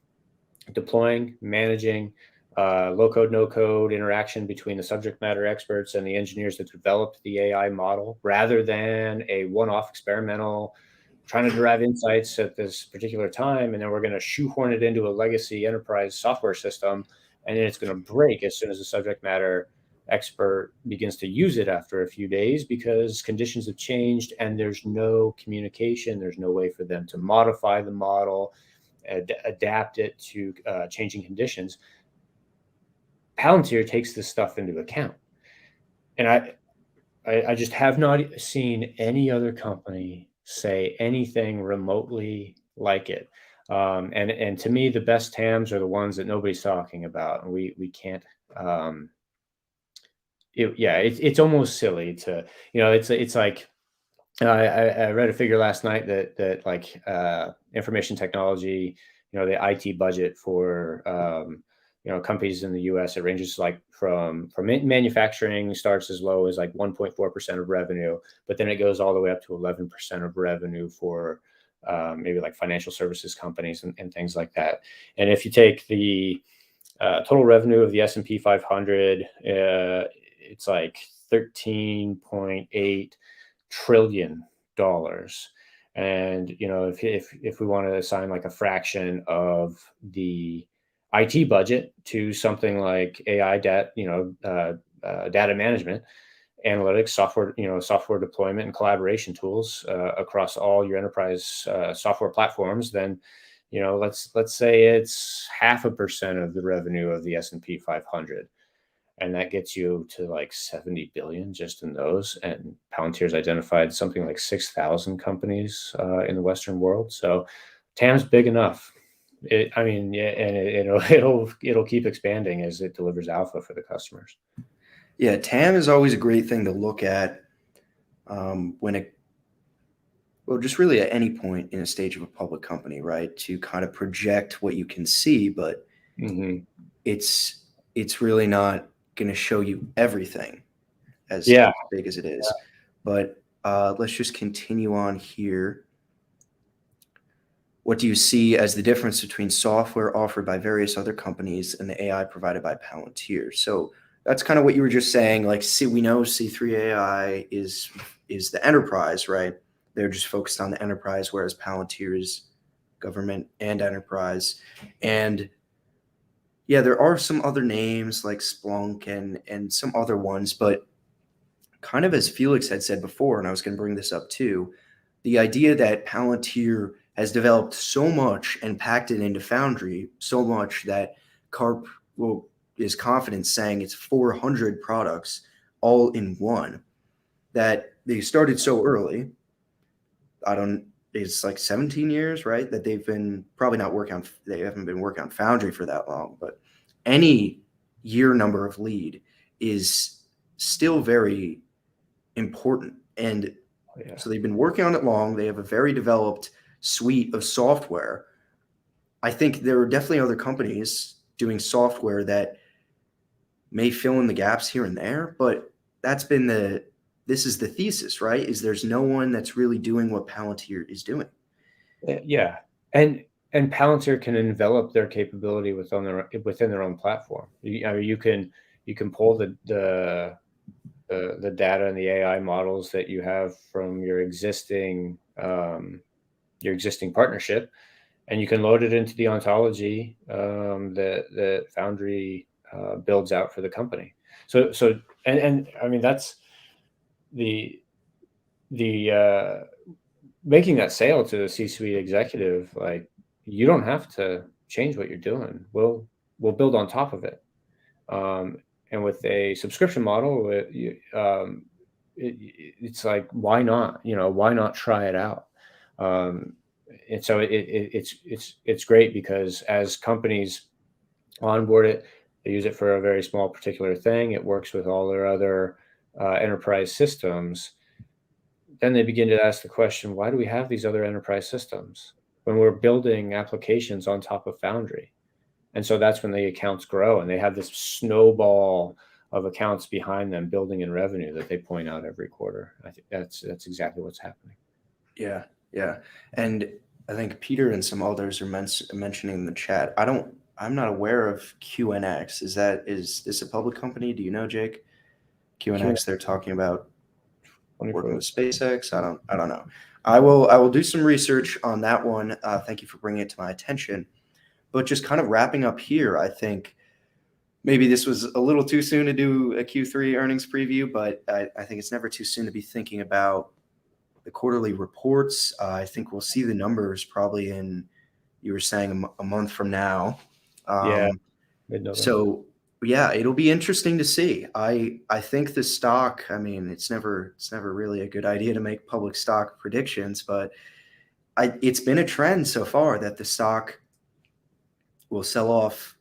deploying, managing, low code, no code interaction between the subject matter experts and the engineers that developed the AI model, rather than a one-off experimental trying to derive insights at this particular time, and then we're going to shoehorn it into a legacy enterprise software system, and then it's going to break as soon as the subject matter expert begins to use it after a few days because conditions have changed and there's no communication. There's no way for them to modify the model, adapt it to changing conditions. Palantir takes this stuff into account. And I just have not seen any other company say anything remotely like it. And to me, the best TAMs are the ones that nobody's talking about, and we can't. It's almost silly to, it's like I read a figure last night that like information technology, the IT budget for companies in the U.S. it ranges like from manufacturing starts as low as like 1.4% of revenue, but then it goes all the way up to 11% of revenue for maybe like financial services companies and things like that. And if you take the total revenue of the S&P 500, it's like $13.8 trillion. And if we want to assign like a fraction of the IT budget to something like AI data management, analytics, software deployment, and collaboration tools across all your enterprise software platforms, then let's say it's 0.5% of the revenue of the S&P 500, and that gets you to like 70 billion just in those. And Palantir's identified something like 6,000 companies in the Western world. So TAM's big enough. And it'll keep expanding as it delivers alpha for the customers. Yeah, TAM is always a great thing to look at just really at any point in a stage of a public company, right? To kind of project what you can see, but it's really not going to show you everything as big as it is. But let's just continue on here. What do you see as the difference between software offered by various other companies and the AI provided by Palantir? So that's kind of what you were just saying. Like, we know C3 AI is the enterprise, right? They're just focused on the enterprise, whereas Palantir is government and enterprise. And yeah, there are some other names like Splunk and some other ones, but kind of as Felix had said before, and I was going to bring this up too, the idea that Palantir has developed so much and packed it into Foundry so much that Karp is confident saying it's 400 products all in one, that they started so early. It's like 17 years, right? That they've been they haven't been working on Foundry for that long, but any year number of lead is still very important. And so they've been working on it long. They have a very developed suite of software. I think there are definitely other companies doing software that may fill in the gaps here and there, but this is the thesis, right? Is there's no one that's really doing what Palantir is doing. Yeah. And Palantir can envelop their capability within their own platform. You can pull the data and the AI models that you have from your existing partnership, and you can load it into the ontology that Foundry builds out for the company. So I mean, that's the making that sale to the C-suite executive. Like, you don't have to change what you're doing. We'll build on top of it. And with a subscription model, it's like, why not? Why not try it out? And so it's great because as companies onboard it, they use it for a very small particular thing. It works with all their other enterprise systems. Then they begin to ask the question, why do we have these other enterprise systems when we're building applications on top of Foundry? And so that's when the accounts grow, and they have this snowball of accounts behind them building in revenue that they point out every quarter. I think that's exactly what's happening. Yeah. And I think Peter and some others are mentioning in the chat. I'm not aware of QNX. Is this a public company? Do you know, Jake? QNX, they're talking about working with SpaceX. I don't know. I will do some research on that one. Thank you for bringing it to my attention. But just kind of wrapping up here, I think maybe this was a little too soon to do a Q3 earnings preview, but I think it's never too soon to be thinking about the quarterly reports. I think we'll see the numbers probably you were saying a month from now. So yeah, it'll be interesting to see. I think the stock, I mean, it's never really a good idea to make public stock predictions, but it's been a trend so far that the stock will sell off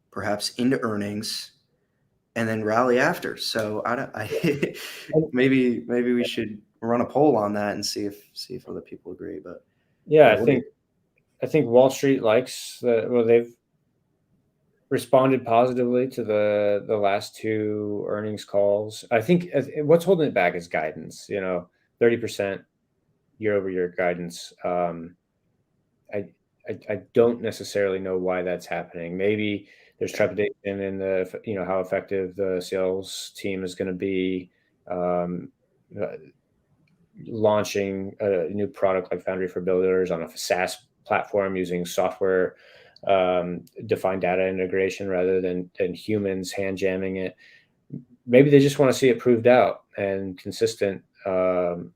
perhaps into earnings and then rally after. So maybe we should run a poll on that and see if other people agree. But yeah, I think Wall Street likes they've responded positively to the last two earnings calls. I think what's holding it back is guidance. 30% year-over-year guidance. I don't necessarily know why that's happening. Maybe there's trepidation in the, how effective the sales team is going to be, launching a new product like Foundry for Builders on a SaaS platform using software defined data integration rather than humans hand jamming it. Maybe they just want to see it proved out and consistent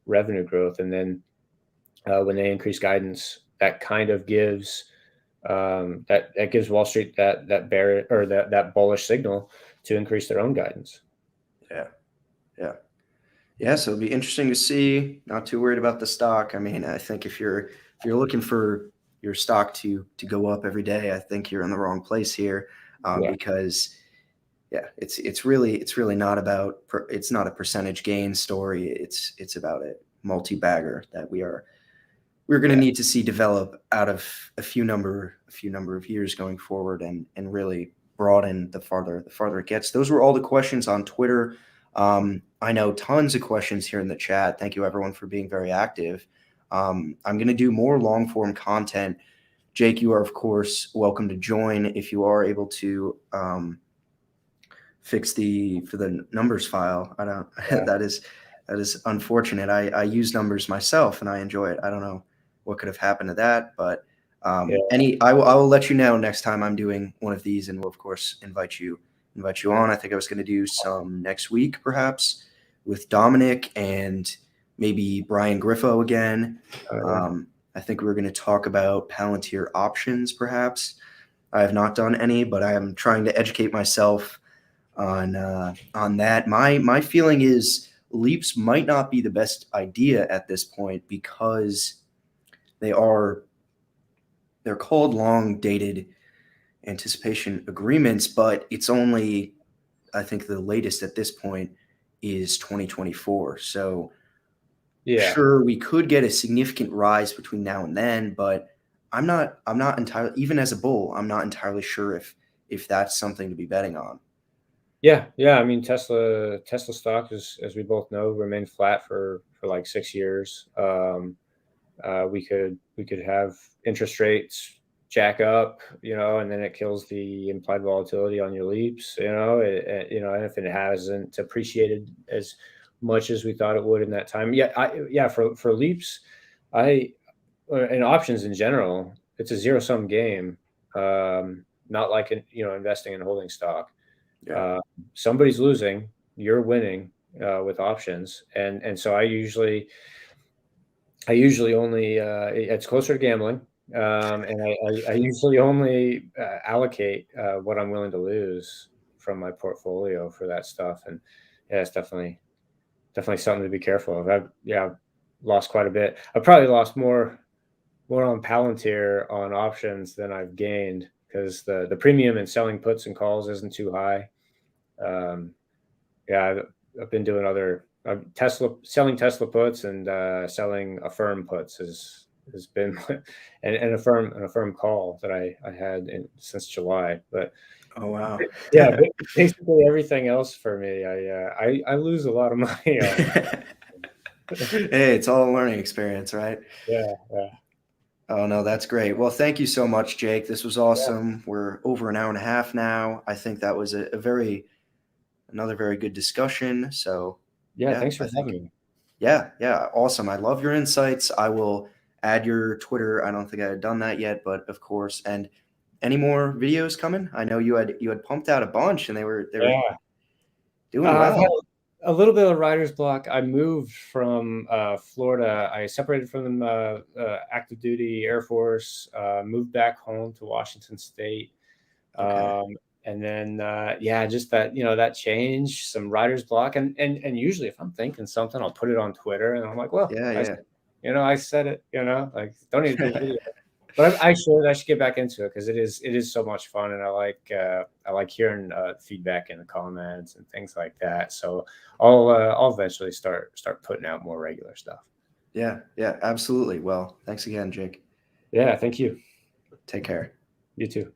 revenue growth. And then when they increase guidance, that kind of gives that gives Wall Street that bear or that bullish signal to increase their own guidance. Yeah, so it'll be interesting to see. Not too worried about the stock. I mean, I think if you're looking for your stock to go up every day, I think you're in the wrong place here, because it's really not about it's not a percentage gain story. It's about a multi-bagger that we're going to need to see develop out of a few number of years going forward, and really broaden the farther it gets. Those were all the questions on Twitter. I know tons of questions here in the chat. Thank you everyone for being very active. I'm going to do more long form content. Jake, you are of course welcome to join if you are able to fix for the numbers file. I don't. Yeah. that is unfortunate. I use numbers myself and I enjoy it. I don't know what could have happened to that, but I will let you know next time I'm doing one of these, and we'll of course invite you on. I think I was going to do some next week, perhaps with Dominic and maybe Brian Griffo again. I think we were going to talk about Palantir options, perhaps. I have not done any, but I am trying to educate myself on that. My feeling is leaps might not be the best idea at this point because they're called long dated anticipation agreements, but it's only, I think the latest at this point is 2024. So sure, we could get a significant rise between now and then, but I'm not entirely, even as a bull, I'm not entirely sure if that's something to be betting on. Yeah. I mean, Tesla stock is, as we both know, remained flat for like 6 years. We could have interest rates jack up, and then it kills the implied volatility on your leaps, and if it hasn't appreciated as much as we thought it would in that time. For leaps, and options in general, it's a zero sum game. Not like investing in holding stock. Somebody's losing, you're winning with options, and so I usually only it's closer to gambling. And I usually only allocate what I'm willing to lose from my portfolio for that stuff. And it's definitely something to be careful of. I've lost quite a bit. I've probably lost more on Palantir on options than I've gained because the premium in selling puts and calls isn't too high. I've been doing selling Tesla puts and selling Affirm puts has been and a firm call that I had since July. But oh wow, basically everything else for me, I lose a lot of money on. Hey, it's all a learning experience, right? Yeah. Oh no, that's great. Well, thank you so much, Jake. This was awesome. Yeah. We're over an hour and a half now. I think that was another very good discussion. So thanks for having me. Yeah, awesome. I love your insights. I will add your Twitter. I don't think I had done that yet, but of course. And any more videos coming? I know you had pumped out a bunch, and they were doing well. I've had a little bit of writer's block. I moved from Florida. I separated from active duty Air Force. Moved back home to Washington State. Okay. And then, just that, that change, some writer's block. And usually if I'm thinking something, I'll put it on Twitter and I'm like, well, I said it, like don't need to do a video. But I should get back into it because it is so much fun. And I like hearing feedback in the comments and things like that. So I'll eventually start putting out more regular stuff. Yeah, absolutely. Well, thanks again, Jake. Yeah, thank you. Take care. You too.